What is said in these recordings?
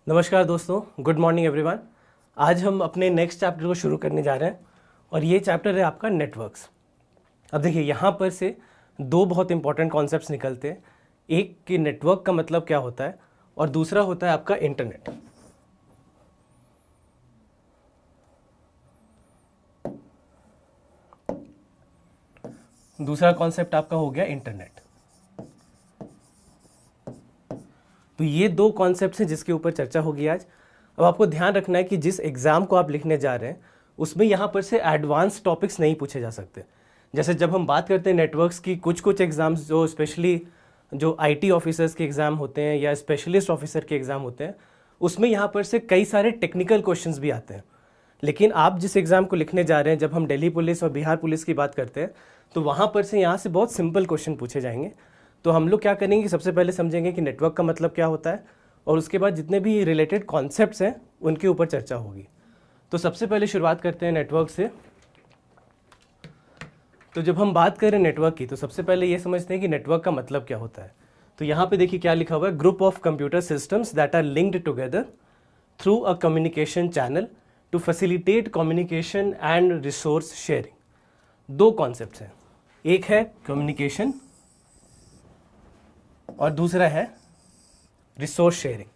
नमस्कार दोस्तों, good morning everyone. आज हम अपने नेक्स्ट चैप्टर को शुरू करने जा रहे हैं और ये चैप्टर है आपका नेटवर्क्स। अब देखिए यहाँ पर से दो बहुत इंपॉर्टेंट कॉन्सेप्ट्स निकलते हैं। एक कि नेटवर्क का मतलब क्या होता है और दूसरा होता है आपका इंटरनेट। दूसरा कॉन्सेप्ट आपका हो गया इंटरनेट। तो ये दो कॉन्सेप्ट्स हैं जिसके ऊपर चर्चा होगी आज। अब आपको ध्यान रखना है कि जिस एग्ज़ाम को आप लिखने जा रहे हैं उसमें यहाँ पर से एडवांस टॉपिक्स नहीं पूछे जा सकते। जैसे जब हम बात करते हैं नेटवर्क्स की, कुछ एग्ज़ाम्स जो स्पेशली जो आईटी ऑफिसर्स के एग्ज़ाम होते हैं या स्पेशलिस्ट ऑफिसर के एग्ज़ाम होते हैं, उसमें यहाँ पर से कई सारे टेक्निकल क्वेश्चंस भी आते हैं। लेकिन आप जिस एग्ज़ाम को लिखने जा रहे हैं, जब हम दिल्ली पुलिस और बिहार पुलिस की बात करते हैं तो वहाँ पर से यहाँ से बहुत सिंपल क्वेश्चन पूछे जाएंगे। तो हम लोग क्या करेंगे कि सबसे पहले समझेंगे कि नेटवर्क का मतलब क्या होता है और उसके बाद जितने भी रिलेटेड कॉन्सेप्ट्स हैं उनके ऊपर चर्चा होगी। तो सबसे पहले शुरुआत करते हैं नेटवर्क से। तो जब हम बात करें नेटवर्क की तो सबसे पहले ये समझते हैं कि नेटवर्क का मतलब क्या होता है। तो यहाँ पे देखिए क्या लिखा हुआ है, group of computer systems that are linked together through a communication channel to facilitate communication and resource sharing. दो कॉन्सेप्ट्स हैं, एक है कम्युनिकेशन और दूसरा है रिसोर्स शेयरिंग,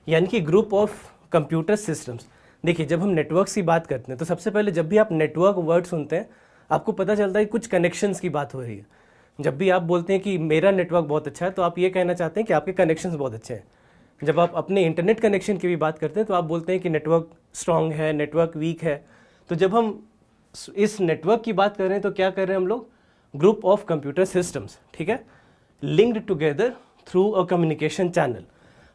यानी कि ग्रुप ऑफ कंप्यूटर सिस्टम्स। देखिए जब हम नेटवर्क्स की बात करते हैं तो सबसे पहले जब भी आप नेटवर्क वर्ड सुनते हैं आपको पता चलता है कि कुछ कनेक्शंस की बात हो रही है। जब भी आप बोलते हैं कि मेरा नेटवर्क बहुत अच्छा है तो आप ये कहना चाहते हैं कि आपके कनेक्शंस बहुत अच्छे हैं। जब आप अपने इंटरनेट कनेक्शन की भी बात करते हैं तो आप बोलते हैं कि नेटवर्क स्ट्रांग है, नेटवर्क वीक है। तो जब हम इस नेटवर्क की बात कर रहे हैं तो क्या कर रहे हैं हम लोग, ग्रुप ऑफ कंप्यूटर सिस्टम्स, ठीक है, linked together through a communication channel.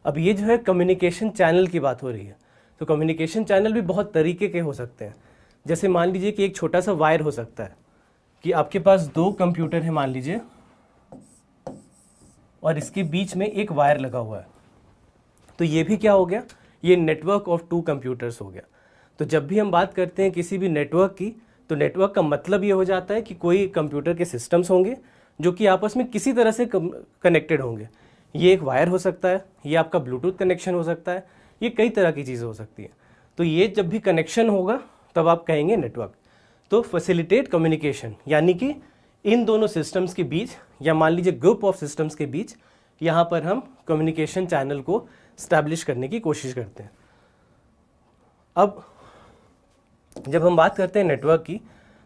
अब ये जो है कम्युनिकेशन चैनल की बात हो रही है। तो कम्युनिकेशन चैनल भी बहुत तरीके के हो सकते हैं। जैसे मान लीजिए कि एक छोटा सा वायर हो सकता है कि आपके पास दो कंप्यूटर है मान लीजिए और इसके बीच में एक वायर लगा हुआ है। तो ये भी क्या हो गया, ये नेटवर्क ऑफ टू कंप्यूटर्स हो गया। तो जब भी हम बात करते हैं किसी भी नेटवर्क की तो नेटवर्क का मतलब ये हो जाता है कि कोई कंप्यूटर के सिस्टम्स होंगे जो कि आपस में किसी तरह से कनेक्टेड होंगे। ये एक वायर हो सकता है, ये आपका ब्लूटूथ कनेक्शन हो सकता है, ये कई तरह की चीज़ें हो सकती हैं। तो ये जब भी कनेक्शन होगा तब आप कहेंगे नेटवर्क। तो फैसिलिटेट कम्युनिकेशन यानी कि इन दोनों सिस्टम्स के बीच या मान लीजिए ग्रुप ऑफ सिस्टम्स के बीच यहाँ पर हम कम्युनिकेशन चैनल को स्टैब्लिश करने की कोशिश करते हैं। अब जब हम बात करते हैं नेटवर्क की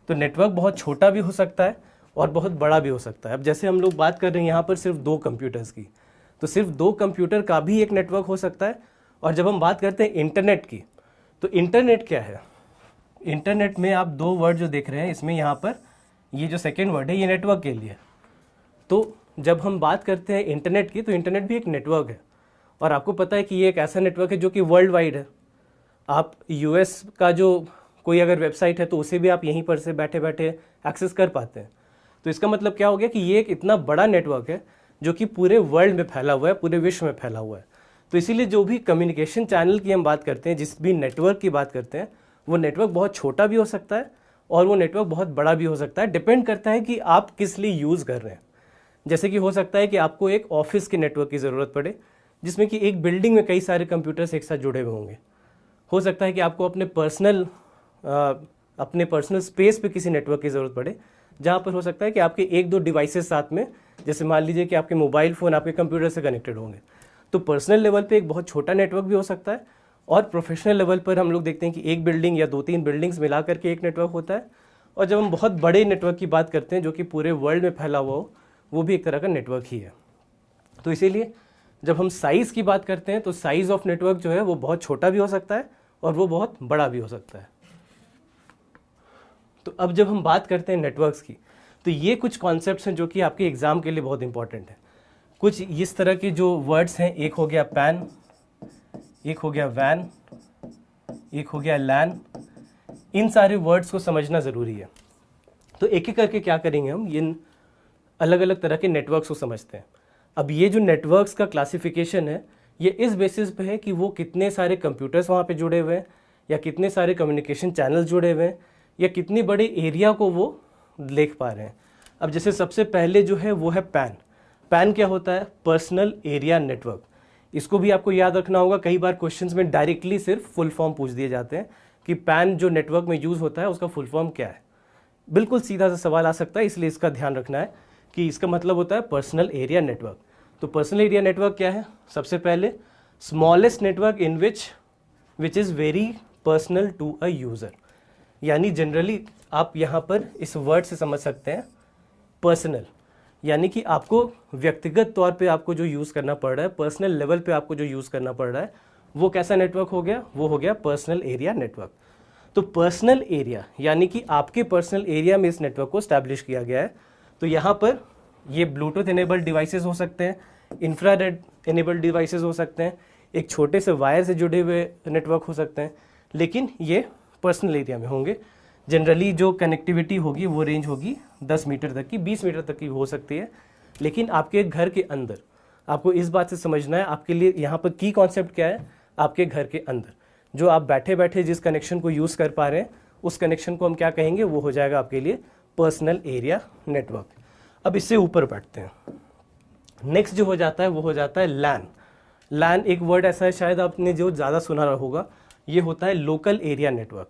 तो नेटवर्क बहुत छोटा भी हो सकता है और बहुत बड़ा भी हो सकता है। अब जैसे हम लोग बात कर रहे हैं यहाँ पर सिर्फ दो कंप्यूटर्स की, तो सिर्फ दो कंप्यूटर का भी एक नेटवर्क हो सकता है। और जब हम बात करते हैं इंटरनेट की तो इंटरनेट क्या है, इंटरनेट में आप दो वर्ड जो देख रहे हैं इसमें यहाँ पर ये जो सेकेंड वर्ड है ये नेटवर्क के लिए। तो जब हम बात करते हैं इंटरनेट की तो इंटरनेट भी एक नेटवर्क है और आपको पता है कि ये एक ऐसा नेटवर्क है जो कि वर्ल्ड वाइड है। आप यूएस का जो कोई अगर वेबसाइट है तो उसे भी आप यहीं पर से बैठे बैठे एक्सेस कर पाते हैं। तो इसका मतलब क्या हो गया कि ये एक इतना बड़ा नेटवर्क है जो कि पूरे वर्ल्ड में फैला हुआ है, पूरे विश्व में फैला हुआ है। तो इसीलिए जो भी कम्युनिकेशन चैनल की हम बात करते हैं, जिस भी नेटवर्क की बात करते हैं, वो नेटवर्क बहुत छोटा भी हो सकता है और वो नेटवर्क बहुत बड़ा भी हो सकता है। डिपेंड करता है कि आप किस लिए यूज़ कर रहे हैं। जैसे कि हो सकता है कि आपको एक ऑफिस के नेटवर्क की ज़रूरत पड़े जिसमें कि एक बिल्डिंग में कई सारे कंप्यूटर्स एक साथ जुड़े हुए होंगे। हो सकता है कि आपको अपने पर्सनल स्पेस पे किसी नेटवर्क की ज़रूरत पड़े जहाँ पर हो सकता है कि आपके एक दो डिवाइसेस साथ में, जैसे मान लीजिए कि आपके मोबाइल फ़ोन आपके कंप्यूटर से कनेक्टेड होंगे। तो पर्सनल लेवल पे एक बहुत छोटा नेटवर्क भी हो सकता है और प्रोफेशनल लेवल पर हम लोग देखते हैं कि एक बिल्डिंग या दो तीन बिल्डिंग्स मिला करके एक नेटवर्क होता है। और जब हम बहुत बड़े नेटवर्क की बात करते हैं जो कि पूरे वर्ल्ड में फैला हुआ हो, वो भी एक तरह का नेटवर्क ही है। तो इसीलिए जब हम साइज़ की बात करते हैं तो साइज़ ऑफ नेटवर्क जो है वो बहुत छोटा भी हो सकता है और वो बहुत बड़ा भी हो सकता है। तो अब जब हम बात करते हैं नेटवर्क्स की तो ये कुछ कॉन्सेप्ट्स हैं जो कि आपके एग्ज़ाम के लिए बहुत इंपॉर्टेंट है। कुछ इस तरह के जो वर्ड्स हैं, एक हो गया पैन, एक हो गया वैन, एक हो गया लैन। इन सारे वर्ड्स को समझना ज़रूरी है। तो एक एक करके क्या करेंगे, हम इन अलग अलग तरह के नेटवर्क्स को समझते हैं। अब ये जो नेटवर्क्स का क्लासिफिकेशन है ये इस बेसिस पे है कि वो कितने सारे कंप्यूटर्स वहाँ पे जुड़े हुए हैं या कितने सारे कम्युनिकेशन चैनल जुड़े हुए हैं या कितनी बड़े एरिया को वो देख पा रहे हैं। अब जैसे सबसे पहले जो है वो है पैन। पैन क्या होता है, पर्सनल एरिया नेटवर्क। इसको भी आपको याद रखना होगा। कई बार क्वेश्चंस में डायरेक्टली सिर्फ फुल फॉर्म पूछ दिए जाते हैं कि पैन जो नेटवर्क में यूज़ होता है उसका फुल फॉर्म क्या है। बिल्कुल सीधा सा सवाल आ सकता है, इसलिए इसका ध्यान रखना है कि इसका मतलब होता है पर्सनल एरिया नेटवर्क। तो पर्सनल एरिया नेटवर्क क्या है? सबसे पहले smallest network in which is very personal to a user, यानी जनरली आप यहाँ पर इस वर्ड से समझ सकते हैं पर्सनल, यानी कि आपको व्यक्तिगत तौर पे आपको जो यूज़ करना पड़ रहा है, पर्सनल लेवल पे आपको जो यूज़ करना पड़ रहा है, वो कैसा नेटवर्क हो गया? वो हो गया पर्सनल एरिया नेटवर्क। तो पर्सनल एरिया यानी कि आपके पर्सनल एरिया में इस नेटवर्क को स्टैब्लिश किया गया है। तो यहाँ पर ये ब्लूटूथ इनेबल्ड डिवाइसेस हो सकते हैं, इंफ्रारेड इनेबल्ड डिवाइसेस हो सकते हैं, एक छोटे से वायर से जुड़े हुए नेटवर्क हो सकते हैं, लेकिन ये पर्सनल एरिया में होंगे। जनरली जो कनेक्टिविटी होगी वो रेंज होगी 10 मीटर तक की, 20 मीटर तक की हो सकती है। लेकिन आपके घर के अंदर आपको इस बात से समझना है, आपके लिए यहाँ पर की कॉन्सेप्ट क्या है? आपके घर के अंदर जो आप बैठे बैठे जिस कनेक्शन को यूज़ कर पा रहे हैं उस कनेक्शन को हम क्या कहेंगे? वो हो जाएगा आपके लिए पर्सनल एरिया नेटवर्क। अब इससे ऊपर बढ़ते हैं। नेक्स्ट जो हो जाता है वो हो जाता है लैन। लैन एक वर्ड ऐसा है, शायद आपने जो ज़्यादा सुना रहा होगा, ये होता है लोकल एरिया नेटवर्क।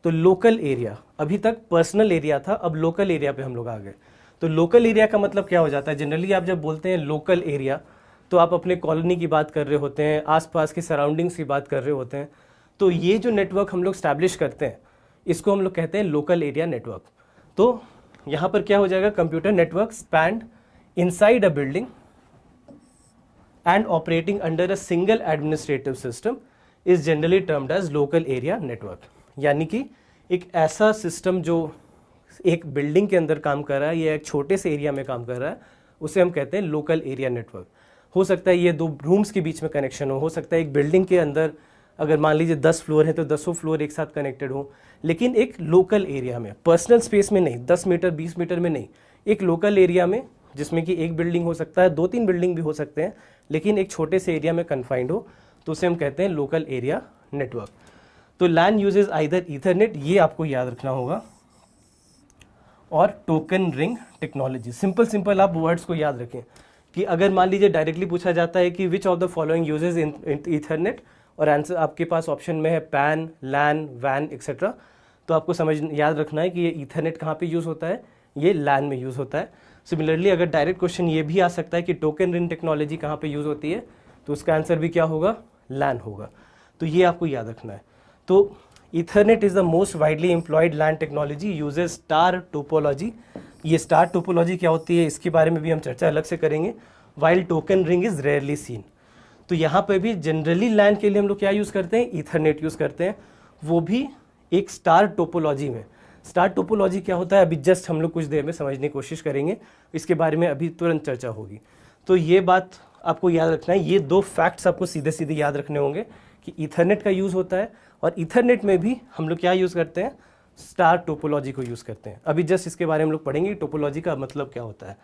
तो लोकल एरिया, अभी तक पर्सनल एरिया था, अब लोकल एरिया पे हम लोग आ गए। तो लोकल एरिया का मतलब क्या हो जाता है? जनरली आप जब बोलते हैं लोकल एरिया तो आप अपने कॉलोनी की बात कर रहे होते हैं, आसपास की सराउंडिंग्स की बात कर रहे होते हैं। तो ये जो नेटवर्क हम लोग स्टैब्लिश करते हैं इसको हम लोग कहते हैं लोकल एरिया नेटवर्क। तो यहाँ पर क्या हो जाएगा? Computer network spend inside a building and operating under a single administrative system is generally termed as local area network। यानी कि एक ऐसा सिस्टम जो एक बिल्डिंग के अंदर काम कर रहा है या एक छोटे से एरिया में काम कर रहा है उसे हम कहते हैं लोकल एरिया नेटवर्क। हो सकता है ये 2 रूम्स के बीच में कनेक्शन हो सकता है एक बिल्डिंग के अंदर अगर मान लीजिए 10 फ्लोर है तो 10 फ्लोर एक साथ कनेक्टेड हो, लेकिन एक लोकल एरिया में, पर्सनल स्पेस में नहीं, 10 मीटर 20 मीटर में नहीं, एक लोकल एरिया में जिसमें कि एक बिल्डिंग हो सकता है, 2-3 बिल्डिंग भी हो सकते हैं, लेकिन एक छोटे से एरिया में कन्फाइंड हो, तो उसे हम कहते हैं लोकल एरिया नेटवर्क। तो लैन यूजेज आइदर ईथरनेट, ये आपको याद रखना होगा, और टोकन रिंग टेक्नोलॉजी। सिंपल आप वर्ड्स को याद रखें कि अगर मान लीजिए डायरेक्टली पूछा जाता है कि which of the following uses in Ethernet, और आंसर आपके पास ऑप्शन में है पैन, लैन, वैन एक्सेट्रा, तो आपको याद रखना है कि ये ईथरनेट कहाँ पे यूज़ होता है? ये लैन में यूज़ होता है। सिमिलरली अगर डायरेक्ट क्वेश्चन ये भी आ सकता है कि टोकन रिंग टेक्नोलॉजी कहाँ पे यूज़ होती है, तो उसका आंसर भी क्या होगा? लैन होगा। तो ये आपको याद रखना है। तो Ethernet is the most widely employed LAN technology, uses star topology. ये स्टार टोपोलॉजी क्या होती है इसके बारे में भी हम चर्चा अलग से करेंगे। While token ring is rarely scene. तो यहाँ पे भी जनरली लैन के लिए हम लोग क्या यूज़ करते हैं? ईथरनेट यूज़ करते हैं, वो भी एक स्टार टोपोलॉजी में। स्टार टोपोलॉजी क्या होता है अभी जस्ट हम लोग कुछ देर में समझने की कोशिश करेंगे, इसके बारे में अभी तुरंत चर्चा होगी। तो ये बात आपको याद रखना है, ये 2 फैक्ट्स आपको सीधे सीधे याद रखने होंगे कि ईथरनेट का यूज़ होता है और ईथरनेट में भी हम लोग क्या यूज़ करते हैं? स्टार टोपोलॉजी को यूज़ करते हैं। अभी जस्ट इसके बारे में हम लोग पढ़ेंगे टोपोलॉजी का मतलब क्या होता है।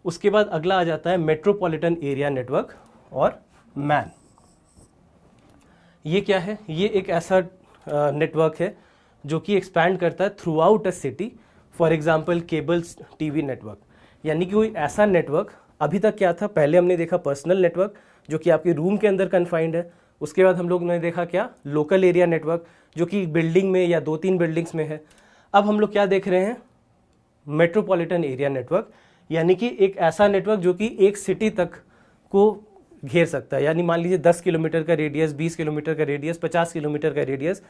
उसके बाद अगला आ जाता है मेट्रोपॉलिटन एरिया नेटवर्क और मैन। ये क्या है? ये एक ऐसा नेटवर्क है जो कि एक्सपैंड करता है through out a city. For example cables TV network, यानी कि कोई ऐसा नेटवर्क, अभी तक क्या था? पहले हमने देखा पर्सनल नेटवर्क जो कि आपके रूम के अंदर कन्फाइंड है। उसके बाद हम लोग ने देखा क्या? लोकल एरिया नेटवर्क जो कि बिल्डिंग में या 2-3 बिल्डिंग्स में है। अब हम लोग क्या देख रहे हैं? मेट्रोपॉलिटन एरिया नेटवर्क, यानी कि एक ऐसा नेटवर्क जो कि एक सिटी तक को घेर सकता है। यानी मान लीजिए 10 किलोमीटर का रेडियस, 20 किलोमीटर का रेडियस, 50 किलोमीटर का रेडियस,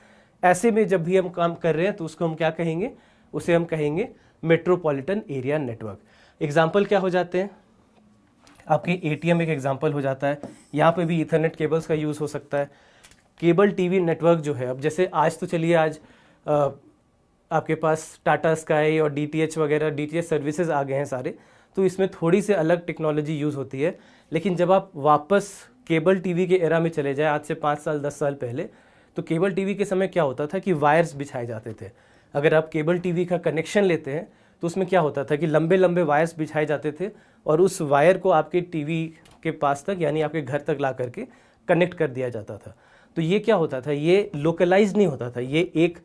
ऐसे में जब भी हम काम कर रहे हैं तो उसको हम क्या कहेंगे? उसे हम कहेंगे मेट्रोपॉलिटन एरिया नेटवर्क। एग्जाम्पल क्या हो जाते हैं? आपके एटीएम एक एग्जाम्पल हो जाता है, यहाँ पे भी ईथरनेट केबल्स का यूज़ हो सकता है। केबल टीवी नेटवर्क जो है, अब जैसे आज तो चलिए आज आपके पास टाटा स्काई और डीटीएच वगैरह, डीटीएच सर्विसेज आ गए हैं सारे, तो इसमें थोड़ी सी अलग टेक्नोलॉजी यूज़ होती है। लेकिन जब आप वापस केबल टीवी के एरा में चले जाए, आज से 5 साल 10 साल पहले, तो केबल टीवी के समय क्या होता था कि वायर्स बिछाए जाते थे। अगर आप केबल टीवी का कनेक्शन लेते हैं तो उसमें क्या होता था कि लंबे लंबे वायर्स बिछाए जाते थे और उस वायर को आपके टीवी के पास तक, यानी आपके घर तक ला करके कनेक्ट कर दिया जाता था। तो ये क्या होता था? ये लोकलाइज नहीं होता था। ये एक,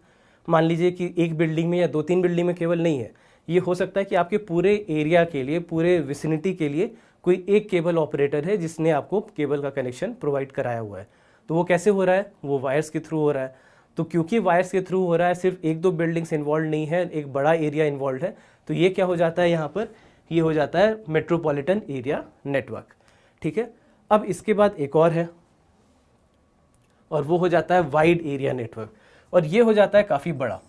मान लीजिए कि एक बिल्डिंग में या 2-3 बिल्डिंग में केवल नहीं है, ये हो सकता है कि आपके पूरे एरिया के लिए, पूरे विसिनिटी के लिए कोई एक केबल ऑपरेटर है जिसने आपको केबल का कनेक्शन प्रोवाइड कराया हुआ है। तो वो कैसे हो रहा है, वो वायर्स के थ्रू हो रहा है। तो क्योंकि वायर्स के थ्रू हो रहा है, सिर्फ एक दो बिल्डिंग्स इन्वॉल्व नहीं है, एक बड़ा एरिया इन्वॉल्व है, तो ये क्या हो जाता है यहाँ पर, ये हो जाता है मेट्रोपॉलिटन एरिया नेटवर्क। ठीक है, अब इसके बाद एक और है और वो हो जाता है वाइड एरिया नेटवर्क, और ये हो जाता है काफ़ी बड़ा।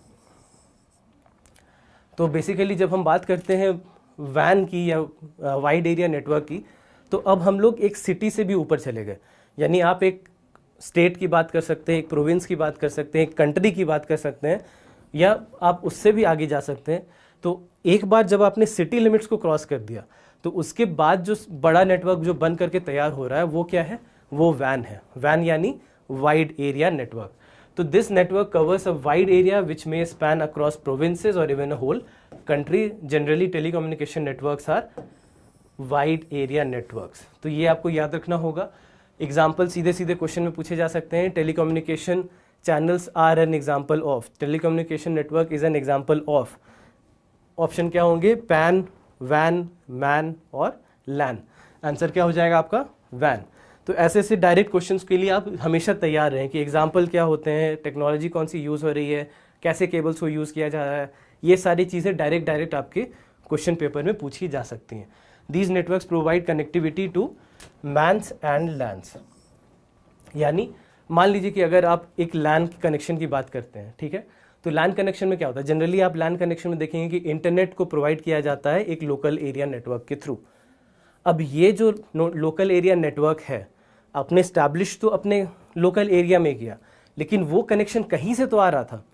तो बेसिकली जब हम बात करते हैं वैन की या वाइड एरिया नेटवर्क की, तो अब हम लोग एक सिटी से भी ऊपर चले गए। यानी आप एक स्टेट की बात कर सकते हैं, एक प्रोविंस की बात कर सकते हैं, एक कंट्री की बात कर सकते हैं, या आप उससे भी आगे जा सकते हैं। तो एक बार जब आपने सिटी लिमिट्स को क्रॉस कर दिया, तो उसके बाद जो बड़ा नेटवर्क जो बन करके तैयार हो रहा है वो क्या है, वो वैन है। वैन यानी वाइड एरिया नेटवर्क। तो this network covers a wide area which may span across provinces और even a whole country. Generally telecommunication networks are wide area networks. तो ये आपको याद रखना होगा। एग्जाम्पल सीधे सीधे क्वेश्चन में पूछे जा सकते हैं। Telecommunication channels are an example of, telecommunication network is an example of. Option क्या होंगे, पैन, वैन, मैन और लैन। आंसर क्या हो जाएगा आपका, वैन। तो ऐसे ऐसे डायरेक्ट क्वेश्चंस के लिए आप हमेशा तैयार रहें कि एग्जाम्पल क्या होते हैं, टेक्नोलॉजी कौन सी यूज़ हो रही है, कैसे केबल्स को यूज़ किया जा रहा है। ये सारी चीज़ें डायरेक्ट आपके क्वेश्चन पेपर में पूछी जा सकती हैं। These networks provide connectivity to MANs and LANs. यानी मान लीजिए कि अगर आप एक लैन कनेक्शन की बात करते हैं, ठीक है, तो लैन कनेक्शन में क्या होता है, जनरली आप लैन कनेक्शन में देखेंगे कि इंटरनेट को प्रोवाइड किया जाता है एक लोकल एरिया नेटवर्क के थ्रू। अब ये जो लोकल एरिया नेटवर्क है, आपने स्टैब्लिश तो अपने लोकल एरिया में किया, लेकिन वो कनेक्शन कहीं से तो आ रहा था।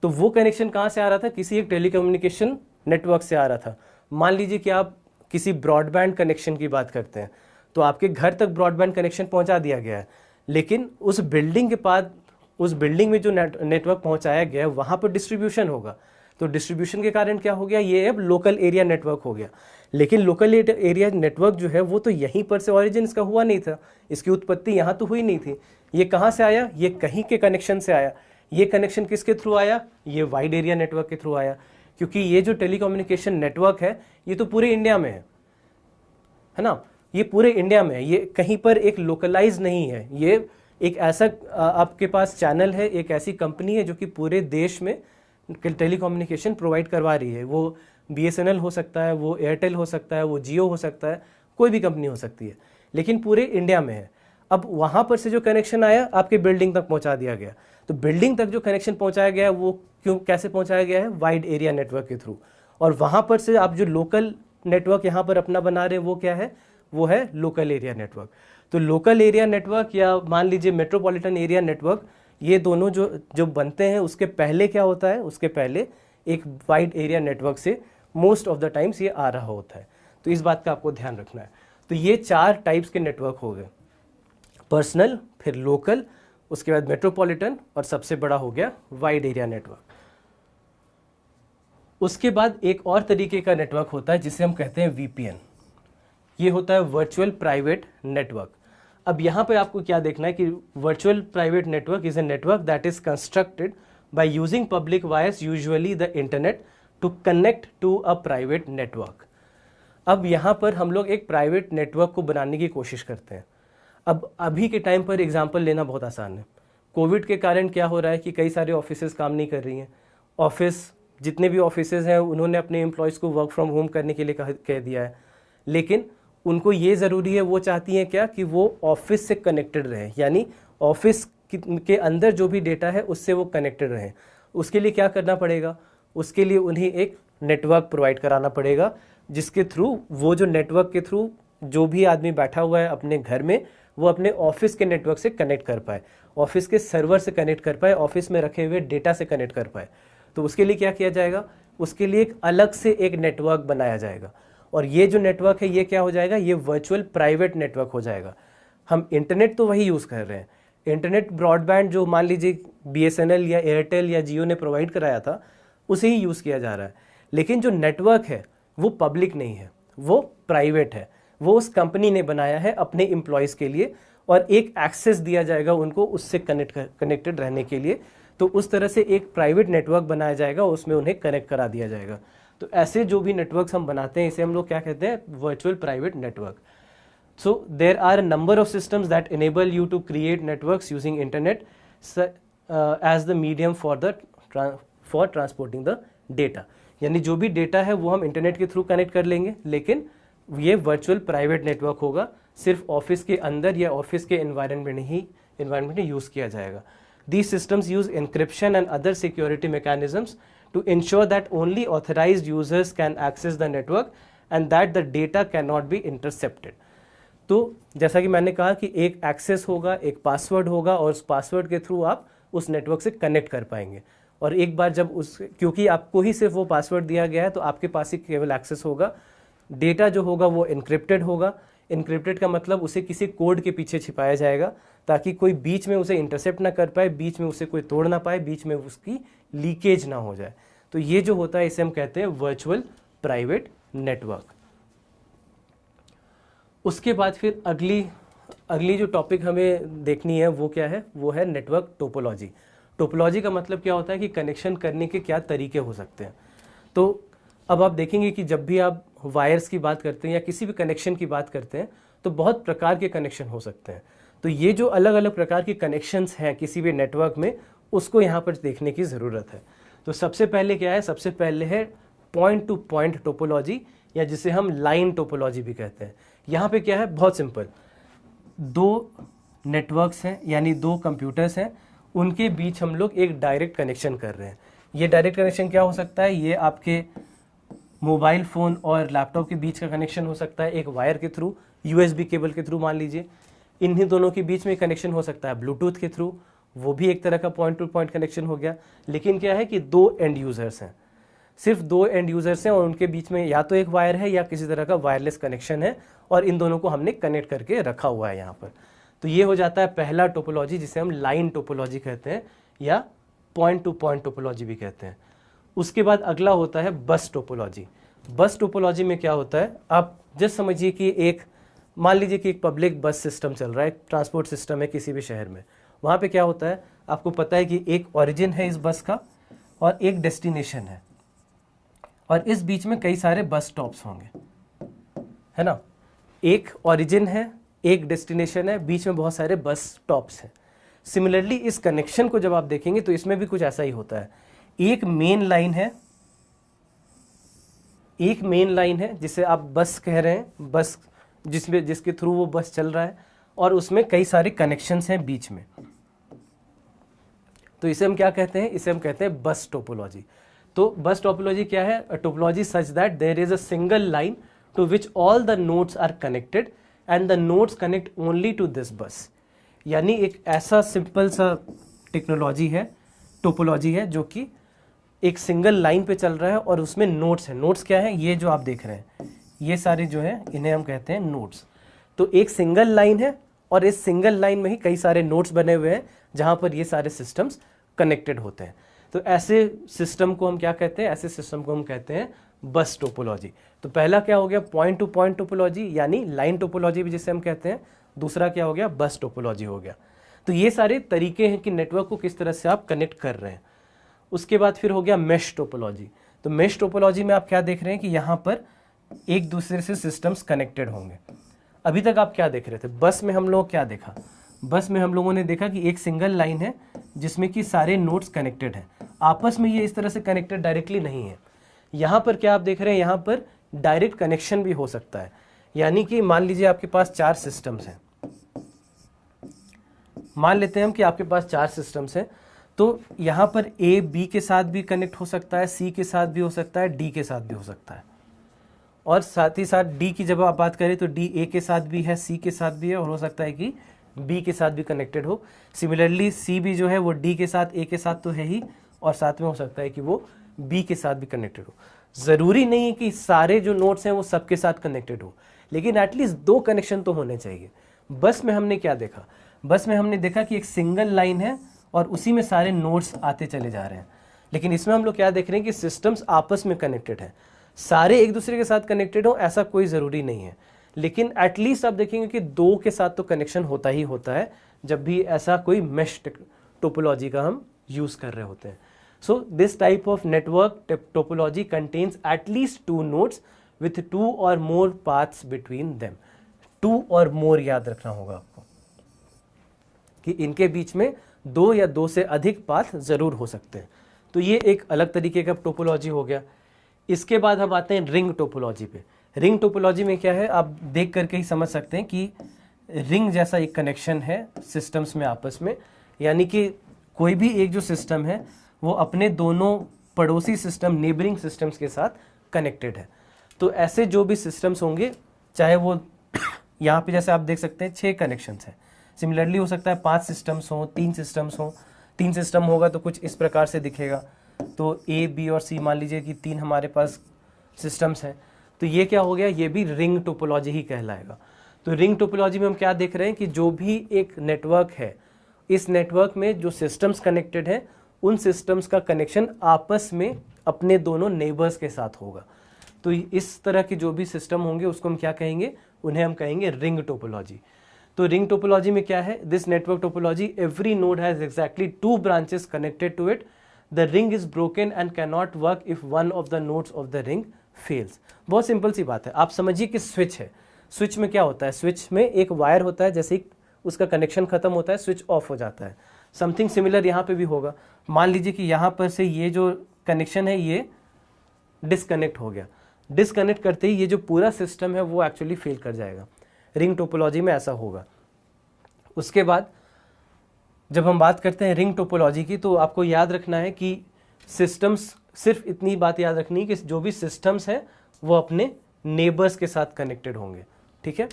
तो वो कनेक्शन कहाँ से आ रहा था, किसी एक टेलीकम्युनिकेशन नेटवर्क से आ रहा था। मान लीजिए कि आप किसी ब्रॉडबैंड कनेक्शन की बात करते हैं, तो आपके घर तक ब्रॉडबैंड कनेक्शन पहुंचा दिया गया है, लेकिन उस बिल्डिंग के पास, उस बिल्डिंग में जो नेटवर्क पहुंचाया गया है वहाँ पर डिस्ट्रीब्यूशन होगा। तो डिस्ट्रीब्यूशन के कारण क्या हो गया, ये अब लोकल एरिया नेटवर्क हो गया। लेकिन लोकल एरिया नेटवर्क जो है वो तो यहीं पर से ऑरिजिन इसका हुआ नहीं था, इसकी उत्पत्ति यहाँ तो हुई नहीं थी। ये कहाँ से आया, ये कहीं के कनेक्शन से आया। ये कनेक्शन किसके थ्रू आया, ये वाइड एरिया नेटवर्क के थ्रू आया। क्योंकि ये जो टेलीकम्युनिकेशन नेटवर्क है ये तो पूरे इंडिया में है ना, ये पूरे इंडिया में है, ये कहीं पर एक लोकलाइज नहीं है। ये एक ऐसा आपके पास चैनल है, एक ऐसी कंपनी है जो कि पूरे देश में टेलीकम्युनिकेशन प्रोवाइड करवा रही है। वो BSNL हो सकता है, वो एयरटेल हो सकता है, वो जियो हो सकता है, कोई भी कंपनी हो सकती है, लेकिन पूरे इंडिया में है। अब वहाँ पर से जो कनेक्शन आया आपके बिल्डिंग तक पहुँचा दिया गया। तो बिल्डिंग तक जो कनेक्शन पहुँचाया गया है वो क्यों, कैसे पहुँचाया गया है, वाइड एरिया नेटवर्क के थ्रू। और वहाँ पर से आप जो लोकल नेटवर्क यहाँ पर अपना बना रहे हैं वो क्या है, वो है लोकल एरिया नेटवर्क। तो लोकल एरिया नेटवर्क या मान लीजिए मेट्रोपॉलिटन एरिया नेटवर्क, ये दोनों जो बनते हैं उसके पहले क्या होता है, उसके पहले एक वाइड एरिया नेटवर्क से मोस्ट ऑफ द टाइम्स ये आ रहा होता है। तो इस बात का आपको ध्यान रखना है। तो ये 4 टाइप्स के नेटवर्क हो गए, पर्सनल, फिर लोकल, उसके बाद मेट्रोपॉलिटन, और सबसे बड़ा हो गया वाइड एरिया नेटवर्क। उसके बाद एक और तरीके का नेटवर्क होता है जिसे हम कहते हैं VPN। ये होता है वर्चुअल प्राइवेट नेटवर्क। अब यहाँ पे आपको क्या देखना है कि virtual private network is a network that is constructed by using public wires, usually the internet, to connect to a private network. अब यहाँ पर हम लोग एक प्राइवेट नेटवर्क को बनाने की कोशिश करते हैं। अब अभी के टाइम पर एग्जाम्पल लेना बहुत आसान है। कोविड के कारण क्या हो रहा है कि कई सारे ऑफिसेज काम नहीं कर रही हैं। ऑफिस, जितने भी ऑफिसेज हैं उन्होंने अपने एम्प्लॉयज़ को वर्क फ्रॉम होम करने के लिए कह दिया है, लेकिन उनको ये ज़रूरी है, वो चाहती हैं क्या कि वो ऑफिस से कनेक्टेड रहें, यानी ऑफिस के अंदर जो भी डेटा है उससे वो कनेक्टेड रहें। उसके लिए क्या करना पड़ेगा, उसके लिए उन्हें एक नेटवर्क प्रोवाइड कराना पड़ेगा, जिसके थ्रू वो जो नेटवर्क के थ्रू जो भी आदमी बैठा हुआ है अपने घर में, वो अपने ऑफिस के नेटवर्क से कनेक्ट कर पाए, ऑफिस के सर्वर से कनेक्ट कर पाए, ऑफिस में रखे हुए डेटा से कनेक्ट कर पाए। तो उसके लिए क्या किया जाएगा, उसके लिए एक अलग से एक नेटवर्क बनाया जाएगा। और ये जो नेटवर्क है ये क्या हो जाएगा, ये वर्चुअल प्राइवेट नेटवर्क हो जाएगा। हम इंटरनेट तो वही यूज़ कर रहे हैं, इंटरनेट ब्रॉडबैंड जो मान लीजिए BSNL या एयरटेल या जियो ने प्रोवाइड कराया था उसे ही यूज़ किया जा रहा है, लेकिन जो नेटवर्क है वो पब्लिक नहीं है, वो प्राइवेट है, वो उस कंपनी ने बनाया है अपने एम्प्लॉयज़ के लिए, और एक एक्सेस दिया जाएगा उनको उससे कनेक्टेड रहने के लिए। तो उस तरह से एक प्राइवेट नेटवर्क बनाया जाएगा, उसमें उन्हें कनेक्ट करा दिया जाएगा। तो ऐसे जो भी नेटवर्क्स हम बनाते हैं इसे हम लोग क्या कहते हैं, virtual private network. So there are a number of systems that enable you to create networks using internet as the medium for transporting the data. यानी जो भी डेटा है वो हम इंटरनेट के थ्रू कनेक्ट कर लेंगे, लेकिन ये वर्चुअल प्राइवेट नेटवर्क होगा, सिर्फ ऑफिस के अंदर या ऑफिस के एनवायरनमेंट में यूज़ किया जाएगा. These systems use encryption and other security mechanisms to ensure that only authorized users can access the network and that the data cannot be intercepted. तो जैसा कि मैंने कहा कि एक एक्सेस होगा, एक पासवर्ड होगा और उस पासवर्ड के थ्रू आप उस नेटवर्क से कनेक्ट कर पाएंगे. और एक बार जब क्योंकि आपको ही सिर्फ वो पासवर्ड दिया गया है तो आपके पास ही केवल एक्सेस होगा. डेटा जो होगा वो इनक्रिप्टेड होगा. इनक्रिप्टेड का मतलब उसे किसी कोड के पीछे छिपाया जाएगा ताकि कोई बीच में उसे इंटरसेप्ट ना कर पाए, बीच में उसे कोई तोड़ ना पाए, बीच में उसकी लीकेज ना हो जाए. तो ये जो होता है इसे हम कहते हैं वर्चुअल प्राइवेट नेटवर्क. उसके बाद फिर अगली जो टॉपिक हमें देखनी है वो क्या है, वो है नेटवर्क टोपोलॉजी. टोपोलॉजी का मतलब क्या होता है कि कनेक्शन करने के क्या तरीके हो सकते हैं. तो अब आप देखेंगे कि जब भी आप वायर्स की बात करते हैं या किसी भी कनेक्शन की बात करते हैं तो बहुत प्रकार के कनेक्शन हो सकते हैं. तो ये जो अलग अलग प्रकार के कनेक्शंस हैं किसी भी नेटवर्क में, उसको यहाँ पर देखने की ज़रूरत है. तो सबसे पहले क्या है, सबसे पहले है पॉइंट टू पॉइंट टोपोलॉजी या जिसे हम लाइन टोपोलॉजी भी कहते हैं. यहाँ पे क्या है, बहुत सिंपल, दो नेटवर्क्स हैं यानी दो कंप्यूटर्स हैं, उनके बीच हम लोग एक डायरेक्ट कनेक्शन कर रहे हैं. ये डायरेक्ट कनेक्शन क्या हो सकता है, ये आपके मोबाइल फ़ोन और लैपटॉप के बीच का कनेक्शन हो सकता है एक वायर के थ्रू, USB केबल के थ्रू मान लीजिए. इन्हीं दोनों के बीच में कनेक्शन हो सकता है ब्लूटूथ के थ्रू, वो भी एक तरह का पॉइंट टू पॉइंट कनेक्शन हो गया. लेकिन क्या है कि दो एंड यूज़र्स हैं, सिर्फ दो एंड यूज़र्स हैं और उनके बीच में या तो एक वायर है या किसी तरह का वायरलेस कनेक्शन है और इन दोनों को हमने कनेक्ट करके रखा हुआ है यहाँ पर. तो ये हो जाता है पहला टोपोलॉजी जिसे हम लाइन टोपोलॉजी कहते हैं या पॉइंट टू पॉइंट टोपोलॉजी भी कहते हैं. उसके बाद अगला होता है बस टोपोलॉजी. बस टोपोलॉजी में क्या होता है, आप जस्ट समझिए कि मान लीजिए कि एक पब्लिक बस सिस्टम चल रहा है, ट्रांसपोर्ट सिस्टम है किसी भी शहर में. वहाँ पे क्या होता है, आपको पता है कि एक ओरिजिन है इस बस का और एक डेस्टिनेशन है और इस बीच में कई सारे बस स्टॉप्स होंगे, है ना. एक ओरिजिन है, एक डेस्टिनेशन है, बीच में बहुत सारे बस स्टॉप्स हैं. सिमिलरली इस कनेक्शन को जब आप देखेंगे तो इसमें भी कुछ ऐसा ही होता है. एक मेन लाइन है जिसे आप बस कह रहे हैं, बस जिसके थ्रू वो बस चल रहा है और उसमें कई सारे कनेक्शंस हैं बीच में. तो इसे हम क्या कहते हैं, इसे हम कहते हैं बस टोपोलॉजी. तो बस टोपोलॉजी क्या है, a topology such that there is a single line to which all the nodes are connected and the nodes connect only to this bus. यानी एक ऐसा सिंपल सा टेक्नोलॉजी है, टोपोलॉजी है जो कि एक सिंगल लाइन पे चल रहा है और उसमें नोड्स हैं. नोड्स क्या है, ये जो आप देख रहे हैं ये सारे जो है इन्हें हम कहते हैं नोड्स. तो एक सिंगल लाइन है और इस सिंगल लाइन में ही कई सारे नोड्स बने हुए हैं जहां पर ये सारे सिस्टम्स कनेक्टेड होते हैं. तो ऐसे सिस्टम को हम क्या कहते हैं, ऐसे सिस्टम को हम कहते हैं बस टोपोलॉजी. तो पहला क्या हो गया, पॉइंट टू पॉइंट टोपोलॉजी यानी लाइन टोपोलॉजी भी जिसे हम कहते हैं. दूसरा क्या हो गया, बस टोपोलॉजी हो गया. तो ये सारे तरीके हैं कि नेटवर्क को किस तरह से आप कनेक्ट कर रहे हैं. उसके बाद फिर हो गया मेश टोपोलॉजी. तो मेश टोपोलॉजी में आप क्या देख रहे हैं कि यहाँ पर एक दूसरे से सिस्टम्स कनेक्टेड होंगे. अभी तक आप क्या देख रहे थे, बस में हम लोग क्या देखा, बस में हम लोगों ने देखा कि एक सिंगल लाइन है जिसमें कि सारे नोड्स कनेक्टेड हैं. आपस में ये इस तरह से कनेक्टेड डायरेक्टली नहीं है. यहाँ पर क्या आप देख रहे हैं, यहाँ पर डायरेक्ट कनेक्शन भी हो सकता है. यानी कि मान लीजिए आपके पास 4 सिस्टम्स हैं, मान लेते हैं हम कि आपके पास 4 सिस्टम्स हैं. तो यहाँ पर A B के साथ भी कनेक्ट हो सकता है, C के साथ भी हो सकता है, D के साथ भी हो सकता है. और साथ ही साथ D की जब आप बात करें तो D A के साथ भी है, C के साथ भी है और हो सकता है कि B के साथ भी कनेक्टेड हो. सिमिलरली C भी जो है वो D के साथ, A के साथ तो है ही और साथ में हो सकता है कि वो B के साथ भी कनेक्टेड हो. ज़रूरी नहीं है कि सारे जो नोड्स हैं वो सबके साथ कनेक्टेड हो, लेकिन एटलीस्ट 2 कनेक्शन तो होने चाहिए. बस में हमने क्या देखा, बस में हमने देखा कि एक सिंगल लाइन है और उसी में सारे नोड्स आते चले जा रहे हैं. लेकिन इसमें हम लोग क्या देख रहे हैं कि सिस्टम्स आपस में कनेक्टेड हैं. सारे एक दूसरे के साथ कनेक्टेड हो ऐसा कोई ज़रूरी नहीं है, लेकिन एटलीस्ट आप देखेंगे कि 2 के साथ तो कनेक्शन होता ही होता है जब भी ऐसा कोई मेश टोपोलॉजी का हम यूज़ कर रहे होते हैं. So this type of network topology contains at least 2 nodes with 2 और मोर पाथ्स बिटवीन देम. 2 और मोर याद रखना होगा आपको कि इनके बीच में 2 या 2 से अधिक पाथ जरूर हो सकते हैं। तो ये एक अलग तरीके का टोपोलॉजी हो गया। इसके बाद हम आते हैं रिंग टोपोलॉजी पे। रिंग टोपोलॉजी में क्या है, आप देख करके ही समझ सकते हैं कि रिंग जैसा एक कनेक्शन है सिस्टम्स में आपस में, यानी कि कोई भी एक जो सिस्टम है वो अपने दोनों पड़ोसी सिस्टम, नेबरिंग सिस्टम्स के साथ कनेक्टेड है। तो ऐसे जो भी सिस्टम्स होंगे, चाहे वो यहाँ पे जैसे आप देख सकते हैं 6 कनेक्शंस हैं, सिमिलरली हो सकता है 5 सिस्टम्स हों, 3 सिस्टम्स हों। 3 सिस्टम होगा तो कुछ इस प्रकार से दिखेगा। तो ए, बी और सी मान लीजिए कि 3 हमारे पास सिस्टम्स हैं, तो ये क्या हो गया, ये भी रिंग टोपोलॉजी ही कहलाएगा। तो रिंग टोपोलॉजी में हम क्या देख रहे हैं कि जो भी एक नेटवर्क है, इस नेटवर्क में जो सिस्टम्स कनेक्टेड हैं, उन सिस्टम्स का कनेक्शन आपस में अपने दोनों नेबर्स के साथ होगा। तो इस तरह के जो भी सिस्टम होंगे उसको हम क्या कहेंगे, उन्हें हम कहेंगे रिंग टोपोलॉजी। तो रिंग टोपोलॉजी में क्या है, this network topology, every node has exactly 2 branches connected to it, the ring is broken and can not work if one of the nodes of the ring fails. बहुत simple सी बात है। आप समझिए कि स्विच है, स्विच में क्या होता है, स्विच में एक वायर होता है, जैसे ही उसका कनेक्शन खत्म होता है स्विच ऑफ हो जाता है। समथिंग सिमिलर यहाँ पे भी होगा। मान लीजिए कि यहाँ पर से ये जो कनेक्शन है ये डिस्कनेक्ट हो गया, डिस्कनेक्ट करते ही ये जो पूरा सिस्टम है वो एक्चुअली फेल कर जाएगा। रिंग टोपोलॉजी में ऐसा होगा। उसके बाद जब हम बात करते हैं रिंग टोपोलॉजी की, तो आपको याद रखना है कि सिस्टम्स, सिर्फ इतनी बात याद रखनी है कि जो भी सिस्टम्स हैं वो अपने नेबर्स के साथ कनेक्टेड होंगे, ठीक है।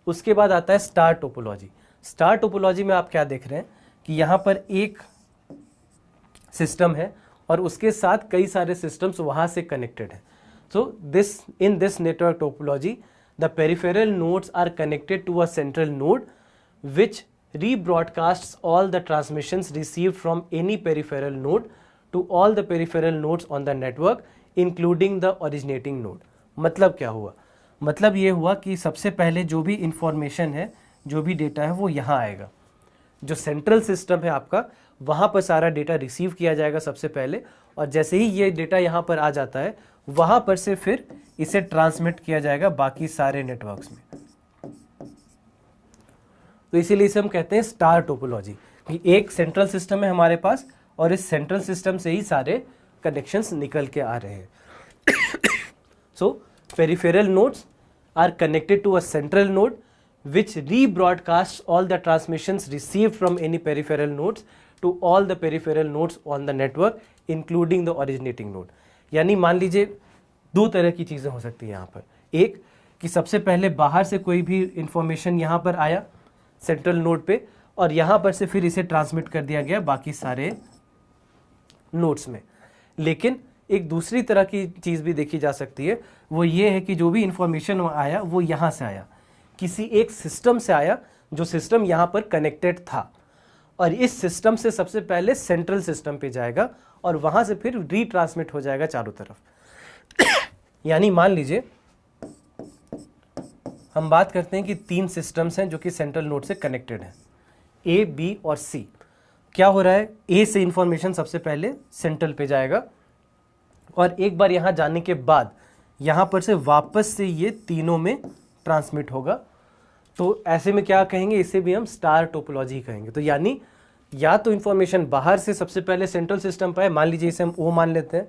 उसके बाद आता है स्टार टोपोलॉजी। स्टार टोपोलॉजी में आप क्या देख रहे हैं कि यहाँ पर एक सिस्टम है और उसके साथ कई सारे सिस्टम्स वहाँ से कनेक्टेड हैं। So in this network topology the peripheral nodes are connected to a central node which rebroadcasts all the transmissions received from any peripheral node to all the peripheral nodes on the network including the originating node। मतलब क्या हुआ, मतलब ये हुआ कि सबसे पहले जो भी इंफॉर्मेशन है, जो भी डेटा है वो यहाँ आएगा। जो सेंट्रल सिस्टम है आपका, वहाँ पर सारा डेटा रिसीव किया जाएगा सबसे पहले, और जैसे ही ये डेटा यहाँ पर आ जाता है वहाँ पर से फिर इसे ट्रांसमिट किया जाएगा बाकी सारे नेटवर्क्स में। तो इसीलिए इसे हम कहते हैं स्टार टोपोलॉजी, कि एक सेंट्रल सिस्टम है हमारे पास और इस सेंट्रल सिस्टम से ही सारे कनेक्शंस निकल के आ रहे हैं। So peripheral nodes are connected to a central node which rebroadcasts all the transmissions received from any peripheral nodes to all the peripheral nodes on the network including the originating node। यानी मान लीजिए 2 तरह की चीज़ें हो सकती हैं यहाँ पर। एक कि सबसे पहले बाहर से कोई भी इंफॉर्मेशन यहाँ पर आया सेंट्रल नोड पे, और यहाँ पर से फिर इसे ट्रांसमिट कर दिया गया बाकी सारे नोड्स में। लेकिन एक दूसरी तरह की चीज़ भी देखी जा सकती है, वो ये है कि जो भी इंफॉर्मेशन आया वो यहाँ से आया, किसी एक सिस्टम से आया, जो सिस्टम यहाँ पर कनेक्टेड था, और इस सिस्टम से सबसे पहले सेंट्रल सिस्टम पे जाएगा और वहाँ से फिर रीट्रांसमिट हो जाएगा चारों तरफ। यानी मान लीजिए हम बात करते हैं कि 3 सिस्टम्स हैं जो कि सेंट्रल नोड से कनेक्टेड हैं, ए, बी और सी। क्या हो रहा है, ए से इंफॉर्मेशन सबसे पहले सेंट्रल पे जाएगा, और एक बार यहाँ जाने के बाद यहाँ पर से वापस से ये तीनों में ट्रांसमिट होगा। तो ऐसे में क्या कहेंगे, इसे भी हम स्टार टोपोलॉजी कहेंगे। तो यानी या तो इंफॉर्मेशन बाहर से सबसे पहले सेंट्रल सिस्टम पे आए, मान लीजिए इसे हम ओ मान लेते हैं,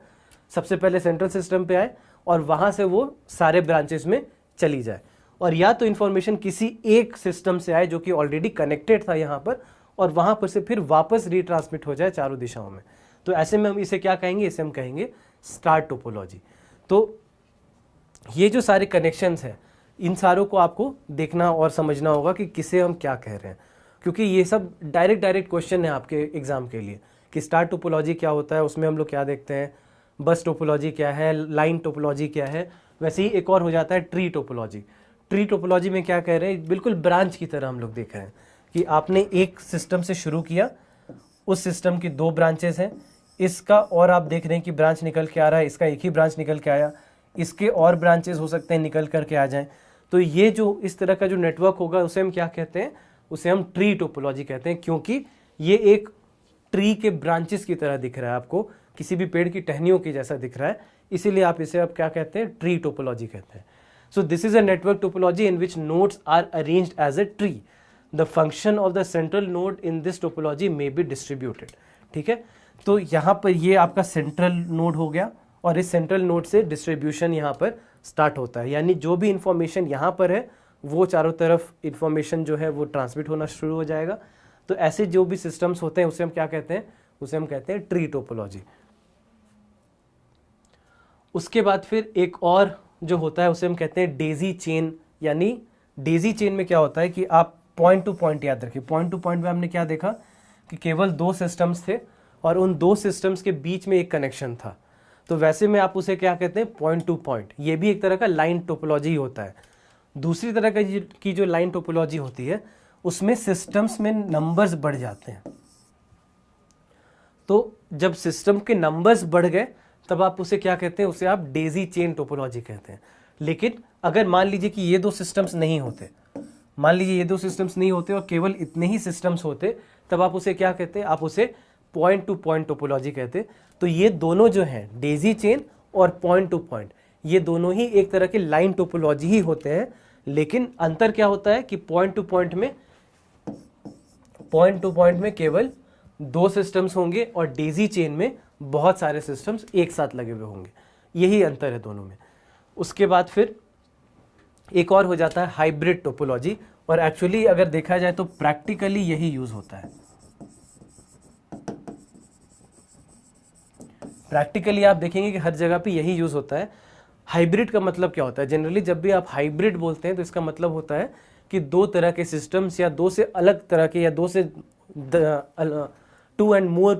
सबसे पहले सेंट्रल सिस्टम पे आए और वहाँ से वो सारे ब्रांचेस में चली जाए, और या तो इंफॉर्मेशन किसी एक सिस्टम से आए जो कि ऑलरेडी कनेक्टेड था यहाँ पर, और वहाँ पर से फिर वापस रीट्रांसमिट हो जाए चारों दिशाओं में। तो ऐसे में हम इसे क्या कहेंगे, इसे हम कहेंगे स्टार टोपोलॉजी। तो ये जो सारे कनेक्शंस हैं, इन सारों को आपको देखना और समझना होगा कि किसे हम क्या कह रहे हैं, क्योंकि ये सब डायरेक्ट क्वेश्चन है आपके एग्जाम के लिए कि स्टार टोपोलॉजी क्या होता है, उसमें हम लोग क्या देखते हैं, बस टोपोलॉजी क्या है, लाइन टोपोलॉजी क्या है। वैसे ही एक और हो जाता है ट्री टोपोलॉजी। ट्री टोपोलॉजी में क्या कह रहे हैं, बिल्कुल ब्रांच की तरह हम लोग देख रहे हैं कि आपने एक सिस्टम से शुरू किया, उस सिस्टम की 2 ब्रांचेस हैं, इसका और आप देख रहे हैं कि ब्रांच निकल के आ रहा है, इसका एक ही ब्रांच निकल के आया, इसके और ब्रांचेस हो सकते हैं निकल करके आ जाएं। तो ये जो इस तरह का जो नेटवर्क होगा उसे हम क्या कहते हैं, उसे हम ट्री टोपोलॉजी कहते हैं, क्योंकि ये एक ट्री के ब्रांचेस की तरह दिख रहा है, आपको किसी भी पेड़ की टहनियों की जैसा दिख रहा है, इसीलिए आप इसे अब क्या कहते हैं, ट्री टोपोलॉजी कहते हैं। So this is a network topology in which nodes are arranged as a tree. The function of the central node in this topology may be distributed. ठीक है, तो यहाँ पर ये आपका सेंट्रल नोड हो गया और इस सेंट्रल नोड से डिस्ट्रीब्यूशन यहाँ पर स्टार्ट होता है, यानी जो भी इंफॉर्मेशन यहाँ पर है वो चारों तरफ इंफॉर्मेशन जो है वो ट्रांसमिट होना शुरू हो जाएगा। तो ऐसे जो भी सिस्टम्स होते हैं उसे हम क्या कहते हैं, उसे हम कहते हैं ट्री टोपोलॉजी। उसके बाद फिर एक और जो होता है उसे हम कहते हैं डेजी चेन। यानी डेजी चेन में क्या होता है कि आप पॉइंट टू पॉइंट याद रखिए, पॉइंट टू पॉइंट में हमने क्या देखा कि केवल दो सिस्टम्स थे और उन दो सिस्टम्स के बीच में एक कनेक्शन था, तो वैसे में आप उसे क्या कहते हैं, पॉइंट टू पॉइंट। ये भी एक तरह का लाइन टोपोलॉजी होता है। दूसरी तरह की जो लाइन टोपोलॉजी होती है उसमें सिस्टम्स में नंबर्स बढ़ जाते हैं। तो जब सिस्टम के नंबर्स बढ़ गए तब आप उसे क्या कहते हैं, उसे आप डेजी चेन टोपोलॉजी कहते हैं। लेकिन अगर मान लीजिए कि ये दो सिस्टम्स नहीं होते, मान लीजिए ये दो सिस्टम्स नहीं होते और केवल इतने ही सिस्टम्स होते, तब आप उसे क्या कहते हैं, आप उसे पॉइंट टू पॉइंट टोपोलॉजी कहते हैं। तो ये दोनों जो हैं, डेजी चेन और पॉइंट टू पॉइंट, ये दोनों ही एक तरह के लाइन टोपोलॉजी ही होते हैं। लेकिन अंतर क्या होता है कि पॉइंट टू पॉइंट में केवल दो सिस्टम्स होंगे और डेजी चेन में बहुत सारे सिस्टम्स एक साथ लगे हुए होंगे। यही अंतर है दोनों में। उसके बाद फिर एक और हो जाता है हाइब्रिड टोपोलॉजी, और एक्चुअली अगर देखा जाए तो प्रैक्टिकली यही यूज होता है। प्रैक्टिकली आप देखेंगे कि हर जगह पे यही यूज होता है। हाइब्रिड का मतलब क्या होता है, जनरली जब भी आप हाइब्रिड बोलते हैं तो इसका मतलब होता है कि दो तरह के सिस्टम्स या दो से अलग तरह के या दो से 2 and more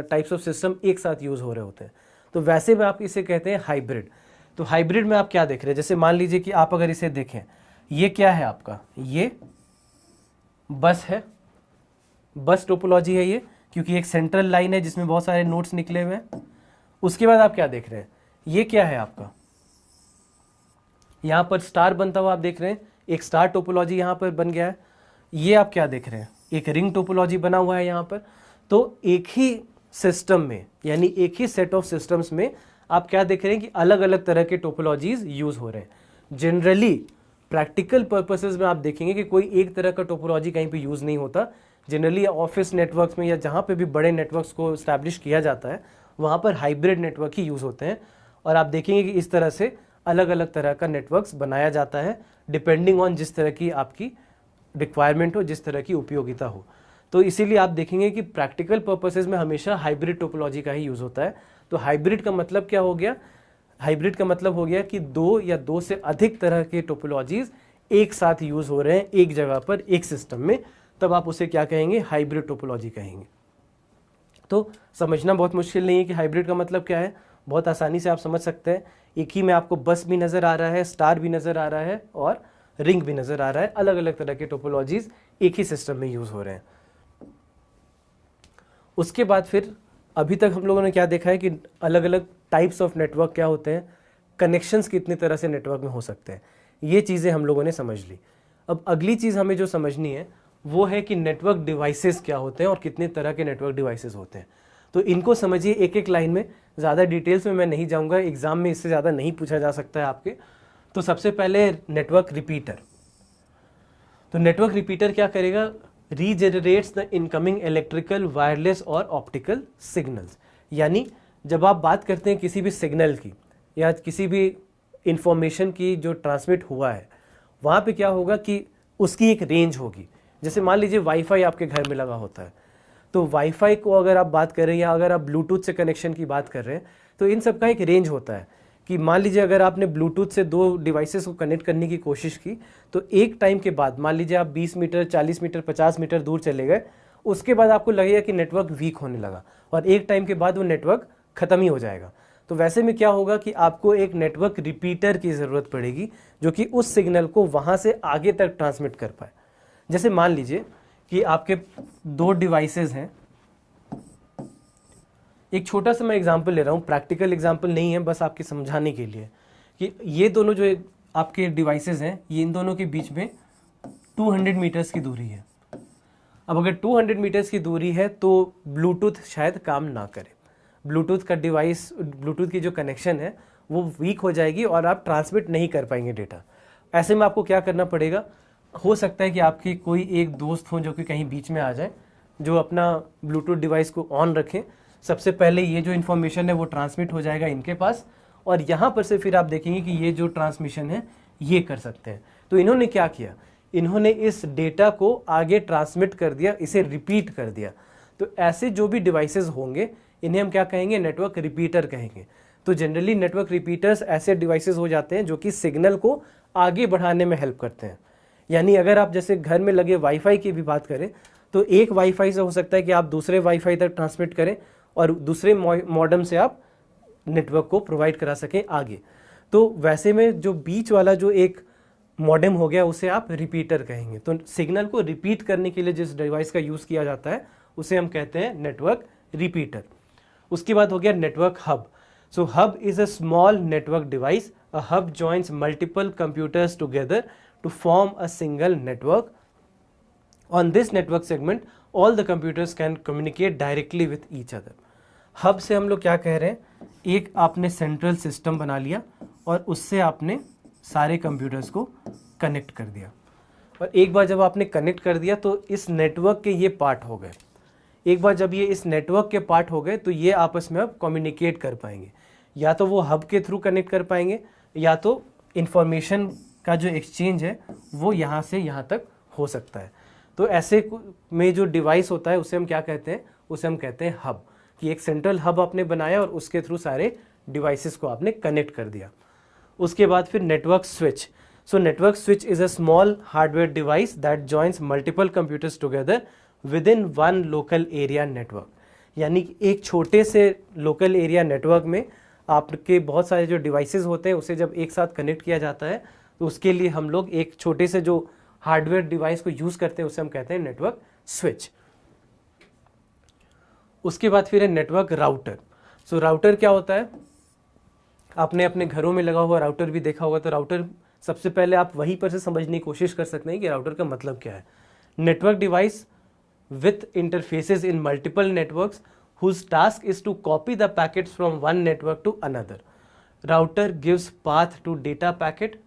types of system एक साथ यूज हो रहे होते हैं। तो वैसे में आप इसे कहते हैं हाइब्रिड। तो हाइब्रिड में आप क्या देख रहे हैं, जैसे मान लीजिए कि आप अगर इसे देखें, ये क्या है आपका, ये बस है, बस टोपोलॉजी है ये, क्योंकि एक सेंट्रल लाइन है जिसमें बहुत सारे नोड्स निकले हुए हैं। उसके बाद आप क्या देख रहे हैं, ये क्या है आपका, यहां पर स्टार बनता हुआ आप देख रहे हैं, एक स्टार टोपोलॉजी यहां पर बन गया है। ये आप क्या देख रहे हैं, एक रिंग टोपोलॉजी बना हुआ है यहां पर। तो एक ही सिस्टम में, यानी एक ही सेट ऑफ सिस्टम्स में आप क्या देख रहे हैं कि अलग अलग तरह के टोपोलॉजीज यूज हो रहे हैं। जनरली प्रैक्टिकल पर्पसेस में आप देखेंगे कि कोई एक तरह का टोपोलॉजी कहीं पे यूज नहीं होता। जनरली ऑफिस नेटवर्क्स में या जहां पे भी बड़े नेटवर्क्स को एस्टैब्लिश किया जाता है वहां पर हाइब्रिड नेटवर्क ही यूज होते हैं। और आप देखेंगे कि इस तरह से अलग अलग तरह का नेटवर्क्स बनाया जाता है डिपेंडिंग ऑन जिस तरह की आपकी रिक्वायरमेंट हो, जिस तरह की उपयोगिता हो। तो इसीलिए आप देखेंगे कि प्रैक्टिकल पर्पसेस में हमेशा हाइब्रिड टोपोलॉजी का ही यूज होता है। तो हाइब्रिड का मतलब क्या हो गया, हाइब्रिड का मतलब हो गया कि दो या दो से अधिक तरह के टोपोलॉजीज एक साथ यूज हो रहे हैं एक जगह पर एक सिस्टम में, तब आप उसे क्या कहेंगे, हाइब्रिड टोपोलॉजी कहेंगे। तो समझना बहुत मुश्किल नहीं है कि हाइब्रिड का मतलब क्या है, बहुत आसानी से आप समझ सकते हैं। एक ही में आपको बस भी नज़र आ रहा है, स्टार भी नज़र आ रहा है और रिंग भी नज़र आ रहा है। अलग अलग तरह के टोपोलॉजीज एक ही सिस्टम में यूज़ हो रहे हैं। उसके बाद फिर अभी तक हम लोगों ने क्या देखा है कि अलग अलग टाइप्स ऑफ नेटवर्क क्या होते हैं, कनेक्शंस कितनी तरह से नेटवर्क में हो सकते हैं, ये चीज़ें हम लोगों ने समझ ली। अब अगली चीज़ हमें जो समझनी है वो है कि नेटवर्क डिवाइसेस क्या होते हैं और कितने तरह के नेटवर्क डिवाइसेस होते हैं। तो इनको समझिए एक एक लाइन में, ज़्यादा डिटेल्स में मैं नहीं जाऊँगा, एग्जाम में इससे ज़्यादा नहीं पूछा जा सकता है आपके। तो सबसे पहले नेटवर्क रिपीटर। तो नेटवर्क रिपीटर क्या करेगा, रीजेनरेट्स द इनकमिंग इलेक्ट्रिकल, वायरलेस और ऑप्टिकल सिग्नल्स। यानी जब आप बात करते हैं किसी भी सिग्नल की या किसी भी इंफॉर्मेशन की जो ट्रांसमिट हुआ है, वहाँ पे क्या होगा कि उसकी एक रेंज होगी। जैसे मान लीजिए वाईफाई आपके घर में लगा होता है, तो वाईफाई को अगर आप बात कर रहे हैं या अगर आप ब्लूटूथ से कनेक्शन की बात कर रहे हैं, तो इन सब का एक रेंज होता है कि मान लीजिए अगर आपने ब्लूटूथ से दो डिवाइसेस को कनेक्ट करने की कोशिश की, तो एक टाइम के बाद मान लीजिए आप 20 मीटर, 40 मीटर, 50 मीटर दूर चले गए, उसके बाद आपको लगेगा कि नेटवर्क वीक होने लगा और एक टाइम के बाद वो नेटवर्क ख़त्म ही हो जाएगा। तो वैसे में क्या होगा कि आपको एक नेटवर्क रिपीटर की ज़रूरत पड़ेगी जो कि उस सिग्नल को वहाँ से आगे तक ट्रांसमिट कर पाए। जैसे मान लीजिए कि आपके दो डिवाइसेस हैं, एक छोटा सा मैं एग्जांपल ले रहा हूँ, प्रैक्टिकल एग्जांपल नहीं है, बस आपके समझाने के लिए कि ये दोनों जो आपके डिवाइसेस हैं, ये इन दोनों के बीच में 200 मीटर्स की दूरी है। अब अगर 200 मीटर्स की दूरी है तो ब्लूटूथ शायद काम ना करे, ब्लूटूथ का डिवाइस, ब्लूटूथ की जो कनेक्शन है वो वीक हो जाएगी और आप ट्रांसमिट नहीं कर पाएंगे डेटा। ऐसे में आपको क्या करना पड़ेगा, हो सकता है कि आपके कोई एक दोस्त हो जो कि कहीं बीच में आ जाए, जो अपना ब्लूटूथ डिवाइस को ऑन रखें। सबसे पहले ये जो इन्फॉर्मेशन है वो ट्रांसमिट हो जाएगा इनके पास, और यहाँ पर से फिर आप देखेंगे कि ये जो ट्रांसमिशन है ये कर सकते हैं। तो इन्होंने क्या किया, इन्होंने इस डेटा को आगे ट्रांसमिट कर दिया, इसे रिपीट कर दिया। तो ऐसे जो भी डिवाइसेस होंगे इन्हें हम क्या कहेंगे, नेटवर्क रिपीटर कहेंगे। तो जनरली नेटवर्क रिपीटर्स ऐसे डिवाइसेस हो जाते हैं जो कि सिग्नल को आगे बढ़ाने में हेल्प करते हैं। यानी अगर आप जैसे घर में लगे वाईफाई की भी बात करें, तो एक वाईफाई से हो सकता है कि आप दूसरे वाईफाई तक ट्रांसमिट करें और दूसरे मॉडेम से आप नेटवर्क को प्रोवाइड करा सकें आगे। तो वैसे में जो बीच वाला जो एक मॉडेम हो गया उसे आप रिपीटर कहेंगे। तो सिग्नल को रिपीट करने के लिए जिस डिवाइस का यूज़ किया जाता है उसे हम कहते हैं नेटवर्क रिपीटर। उसके बाद हो गया network hub. So hub is a small network device. A hub joins multiple computers together to form a single network. On this network segment all the computers can communicate directly with each other. Hub से हम लोग क्या कह रहे हैं, एक आपने central system बना लिया और उससे आपने सारे कंप्यूटर्स को कनेक्ट कर दिया, और एक बार जब आपने कनेक्ट कर दिया तो इस नेटवर्क के ये पार्ट हो गए। एक बार जब ये इस नेटवर्क के पार्ट हो गए तो ये आपस में अब कम्युनिकेट कर पाएंगे, या तो वो हब के थ्रू कनेक्ट कर पाएंगे या तो इंफॉर्मेशन का जो एक्सचेंज है वो यहाँ से यहाँ तक हो सकता है। तो ऐसे में जो डिवाइस होता है उसे हम क्या कहते हैं, उसे हम कहते हैं हब, कि एक सेंट्रल हब आपने बनाया और उसके थ्रू सारे डिवाइसेस को आपने कनेक्ट कर दिया। उसके बाद फिर network switch. So network switch is a small hardware device that joins multiple computers together with in one local area network. यानी कि एक छोटे से लोकल एरिया नेटवर्क में आपके बहुत सारे जो डिवाइसेस होते हैं उसे जब एक साथ कनेक्ट किया जाता है तो उसके लिए हम लोग एक छोटे से जो हार्डवेयर डिवाइस को यूज़ करते हैं उसे हम कहते हैं नेटवर्क स्विच। उसके बाद फिर है नेटवर्क राउटर। सो राउटर क्या होता है, आपने अपने घरों में लगा हुआ राउटर भी देखा होगा। तो राउटर सबसे पहले आप वहीं पर से समझने की कोशिश कर सकते हैं कि राउटर का मतलब क्या है। Network device with interfaces in multiple networks whose task is to copy the packets from one network to another. Router gives path to data packet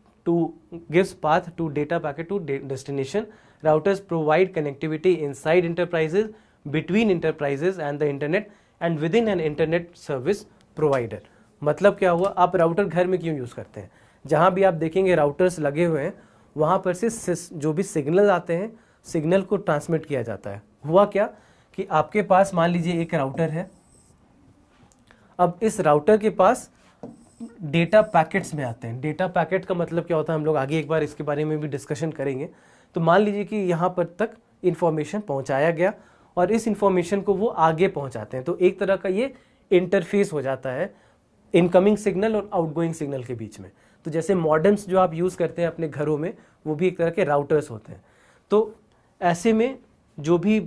to destination. Routers provide connectivity inside enterprises, between enterprises and the internet, and within an internet service provider. मतलब क्या हुआ, आप router घर में क्यों use करते हैं, जहाँ भी आप देखेंगे राउटर्स लगे हुए हैं वहाँ पर से जो भी सिग्नल आते हैं सिग्नल को ट्रांसमिट किया जाता है। हुआ क्या कि आपके पास मान लीजिए एक राउटर है, अब इस राउटर के पास डेटा पैकेट्स में आते हैं। डेटा पैकेट का मतलब क्या होता है हम लोग आगे एक बार इसके बारे में भी डिस्कशन करेंगे। तो मान लीजिए कि यहाँ पर तक इन्फॉर्मेशन पहुँचाया गया और इस इन्फॉर्मेशन को वो आगे पहुँचाते हैं, तो एक तरह का ये इंटरफेस हो जाता है इनकमिंग सिग्नल और आउटगोइंग सिग्नल के बीच में। तो जैसे मॉडेम्स जो आप यूज़ करते हैं अपने घरों में वो भी एक तरह के राउटर्स होते हैं। तो ऐसे में जो भी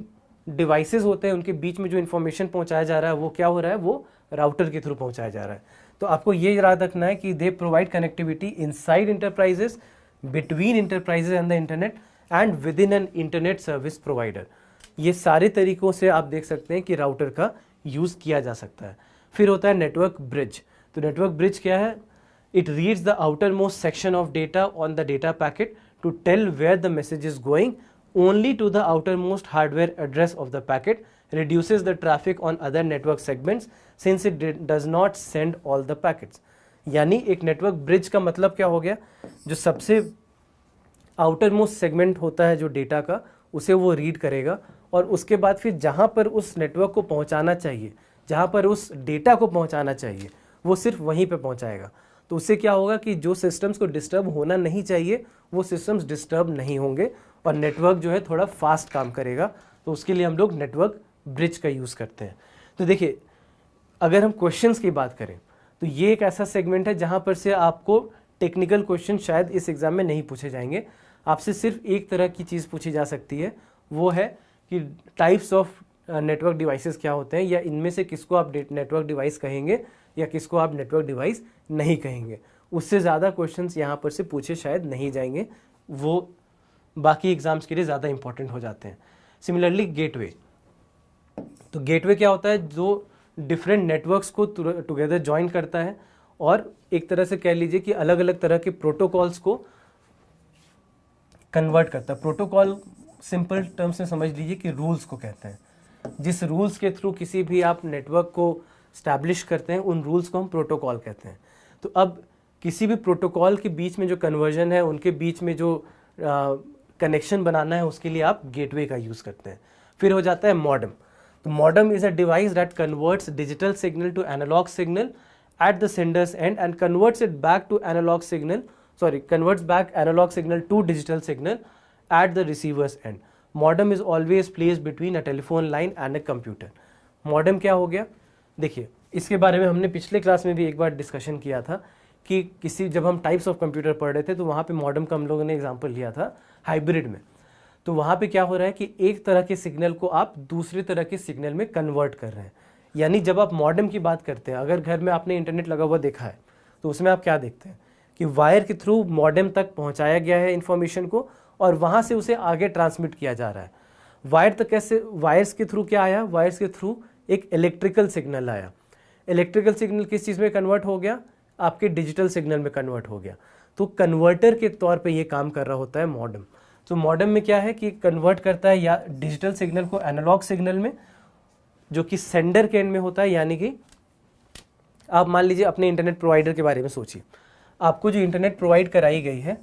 डिवाइसेस होते हैं उनके बीच में जो इन्फॉर्मेशन पहुँचाया जा रहा है वो क्या हो रहा है, वो राउटर के थ्रू पहुँचाया जा रहा है। तो आपको ये याद रखना है कि they provide connectivity inside enterprises, between enterprises and the internet, and with in an internet service provider. ये सारे तरीकों से आप देख सकते हैं कि राउटर का यूज़ किया जा सकता है। फिर होता है नेटवर्क ब्रिज। तो नेटवर्क ब्रिज क्या है, it reads the outermost section of data on the data packet to tell where the message is going only to the outermost hardware address of the packet, reduces the traffic on other network segments since it does not send all the packets. यानी एक network bridge का मतलब क्या हो गया, जो सबसे outer most segment होता है जो डेटा का उसे वो रीड करेगा और उसके बाद फिर जहाँ पर उस नेटवर्क को पहुँचाना चाहिए, जहाँ पर उस डेटा को पहुँचाना चाहिए वो सिर्फ वहीं पे पहुँचाएगा। तो उससे क्या होगा कि जो सिस्टम्स को डिस्टर्ब होना नहीं चाहिए वो सिस्टम्स डिस्टर्ब नहीं होंगे और नेटवर्क जो है थोड़ा फास्ट काम करेगा। तो उसके लिए हम लोग नेटवर्क ब्रिज का यूज़ करते हैं। तो देखिए अगर हम क्वेश्चंस की बात करें तो ये एक ऐसा सेगमेंट है जहाँ पर से आपको टेक्निकल क्वेश्चन शायद इस एग्ज़ाम में नहीं पूछे जाएंगे। आपसे सिर्फ एक तरह की चीज़ पूछी जा सकती है, वो है कि टाइप्स ऑफ नेटवर्क डिवाइसेस क्या होते हैं, या इनमें से किसको आप नेटवर्क डिवाइस कहेंगे या किसको आप नेटवर्क डिवाइस नहीं कहेंगे। उससे ज़्यादा क्वेश्चंस यहाँ पर से पूछे शायद नहीं जाएंगे, वो बाकी एग्जाम्स के लिए ज़्यादा इंपॉर्टेंट हो जाते हैं। सिमिलरली गेटवे, तो गेटवे क्या होता है, जो डिफरेंट नेटवर्क्स को टुगेदर ज्वाइन करता है और एक तरह से कह लीजिए कि अलग अलग तरह के प्रोटोकॉल्स को कन्वर्ट करता है। प्रोटोकॉल सिंपल टर्म्स में समझ लीजिए कि रूल्स को कहते हैं। जिस रूल्स के थ्रू किसी भी आप नेटवर्क को स्टैब्लिश करते हैं उन रूल्स को हम प्रोटोकॉल कहते हैं। तो अब किसी भी प्रोटोकॉल के बीच में जो कन्वर्जन है, उनके बीच में जो कनेक्शन बनाना है, उसके लिए आप गेटवे का यूज़ करते हैं। फिर हो जाता है मॉडेम। तो modem is a device that converts digital signal to analogue signal at the sender's end and converts it back to analog signal, converts back analog signal to digital signal at the receiver's end. Modem is always placed between a telephone line and a computer. Modem क्या हो गया? देखिए, इसके बारे में हमने पिछले class में भी एक बार डिस्कशन किया था कि जब हम टाइप्स ऑफ कंप्यूटर पढ़ रहे थे तो वहाँ पे मॉडेम का हम लोगों ने एग्जांपल लिया था हाइब्रिड में। तो वहाँ पे क्या हो रहा है कि एक तरह के सिग्नल को आप दूसरी तरह के सिग्नल में कन्वर्ट कर रहे हैं। यानी जब आप मॉडेम की बात करते हैं, अगर घर में आपने इंटरनेट लगा हुआ देखा है तो उसमें आप क्या देखते हैं कि वायर के थ्रू मॉडेम तक पहुंचाया गया है इन्फॉर्मेशन को और वहां से उसे आगे ट्रांसमिट किया जा रहा है। वायर तक कैसे, वायर्स के थ्रू क्या आया, वायर्स के थ्रू एक इलेक्ट्रिकल सिग्नल आया। इलेक्ट्रिकल सिग्नल किस चीज़ में कन्वर्ट हो गया? आपके डिजिटल सिग्नल में कन्वर्ट हो गया। तो कन्वर्टर के तौर पर यह काम कर रहा होता है मॉडेम। तो मॉडेम में क्या है कि कन्वर्ट करता है या डिजिटल सिग्नल को एनालॉग सिग्नल में, जो कि सेंडर के एंड में होता है। यानी कि आप मान लीजिए अपने इंटरनेट प्रोवाइडर के बारे में सोचिए, आपको जो इंटरनेट प्रोवाइड कराई गई है,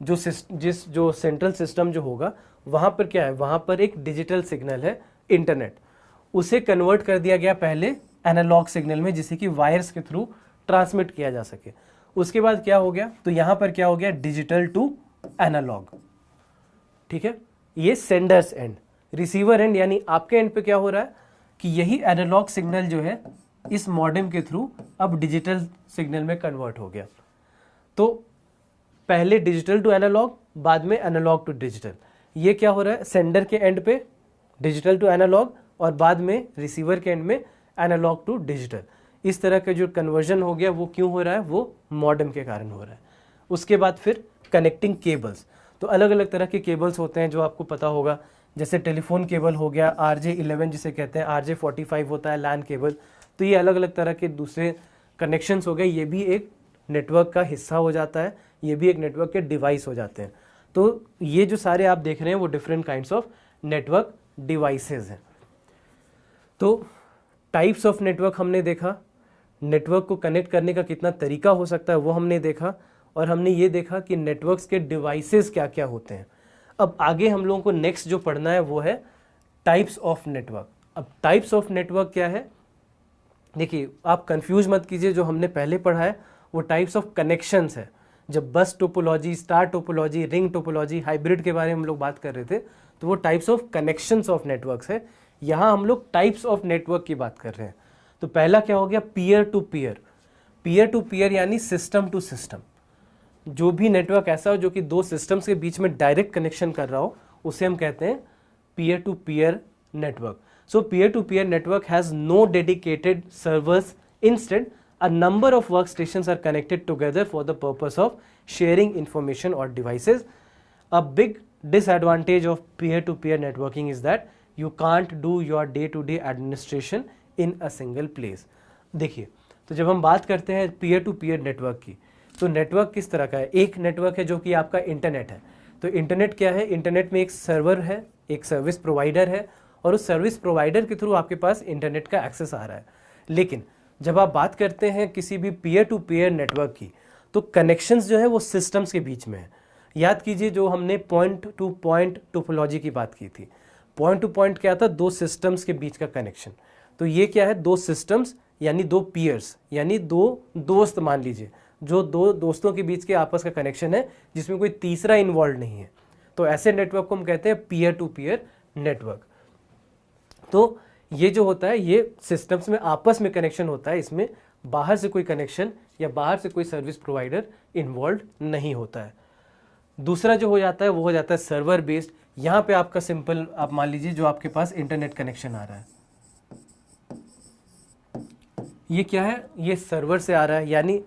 जो सेंट्रल सिस्टम जो होगा वहाँ पर क्या है, वहाँ पर एक डिजिटल सिग्नल है इंटरनेट, उसे कन्वर्ट कर दिया गया पहले एनालॉग सिग्नल में, जिसे कि वायर्स के थ्रू ट्रांसमिट किया जा सके। उसके बाद क्या हो गया, तो यहाँ पर क्या हो गया, डिजिटल टू एनालॉग। ठीक है, ये सेंडर्स एंड। रिसीवर एंड यानी आपके एंड पे क्या हो रहा है कि यही एनालॉग सिग्नल जो है इस मॉडेम के थ्रू अब डिजिटल सिग्नल में कन्वर्ट हो गया। तो पहले डिजिटल टू एनालॉग, बाद में एनालॉग टू डिजिटल। ये क्या हो रहा है, सेंडर के एंड पे डिजिटल टू एनालॉग और बाद में रिसीवर के एंड में एनालॉग टू डिजिटल। इस तरह का जो कन्वर्जन हो गया वो क्यों हो रहा है, वो मॉडेम के कारण हो रहा है। उसके बाद फिर कनेक्टिंग केबल्स। तो अलग अलग तरह के केबल्स होते हैं जो आपको पता होगा, जैसे टेलीफोन केबल हो गया, RJ11 जिसे कहते हैं, RJ45 होता है लैन केबल। तो ये अलग अलग तरह के दूसरे कनेक्शंस हो गए, ये भी एक नेटवर्क का हिस्सा हो जाता है, ये भी एक नेटवर्क के डिवाइस हो जाते हैं। तो ये जो सारे आप देख रहे हैं वो different kinds of network devices हैं। तो टाइप्स ऑफ नेटवर्क हमने देखा, नेटवर्क को कनेक्ट करने का कितना तरीका हो सकता है वो हमने देखा, और हमने ये देखा कि नेटवर्क्स के डिवाइसेस क्या क्या होते हैं। अब आगे हम लोगों को नेक्स्ट जो पढ़ना है वो है टाइप्स ऑफ नेटवर्क। अब टाइप्स ऑफ नेटवर्क क्या है, देखिए आप कंफ्यूज मत कीजिए, जो हमने पहले पढ़ा है वो टाइप्स ऑफ कनेक्शंस है। जब बस topology, star topology, ring topology, hybrid के बारे में हम लोग बात कर रहे थे, तो वो types of connections of networks है। यहाँ हम लोग टाइप्स ऑफ नेटवर्क की बात कर रहे हैं। तो पहला क्या हो गया, peer to peer. Peer to peer यानी सिस्टम टू सिस्टम। जो भी नेटवर्क ऐसा हो जो कि दो सिस्टम्स के बीच में डायरेक्ट कनेक्शन कर रहा हो, उसे हम कहते हैं peer to peer network. So peer to peer network has no dedicated servers, instead a number of workstations are connected together for the purpose of sharing information or devices. A big disadvantage of peer-to-peer networking is that you can't do your day-to-day administration in a single place. देखिए, तो जब हम बात करते हैं peer to peer network की, तो network किस तरह का है। एक नेटवर्क है जो कि आपका इंटरनेट है। तो इंटरनेट क्या है, इंटरनेट में एक सर्वर है, एक सर्विस प्रोवाइडर है, और उस सर्विस प्रोवाइडर के थ्रू आपके पास इंटरनेट का एक्सेस आ रहा है। लेकिन जब आप बात करते हैं किसी भी पीयर टू पीयर नेटवर्क की, तो कनेक्शंस जो है वो सिस्टम्स के बीच में है। याद कीजिए जो हमने पॉइंट टू पॉइंट टोपोलॉजी की बात की थी। पॉइंट टू पॉइंट क्या था, दो सिस्टम्स के बीच का कनेक्शन। तो ये क्या है, दो सिस्टम्स यानी दो पीयर्स, यानी दो दोस्त मान लीजिए, जो दो दोस्तों के बीच के आपस का कनेक्शन है जिसमें कोई तीसरा इन्वॉल्व नहीं है। तो ऐसे नेटवर्क को हम कहते हैं पीयर टू पीयर नेटवर्क। तो ये जो होता है ये सिस्टम्स में आपस में कनेक्शन होता है, इसमें बाहर से कोई कनेक्शन या बाहर से कोई सर्विस प्रोवाइडर इन्वॉल्व नहीं होता है। दूसरा जो हो जाता है वो हो जाता है सर्वर बेस्ड। यहाँ पे आपका सिंपल, आप मान लीजिए जो आपके पास इंटरनेट कनेक्शन आ रहा है, ये क्या है, ये सर्वर से आ रहा है। यानी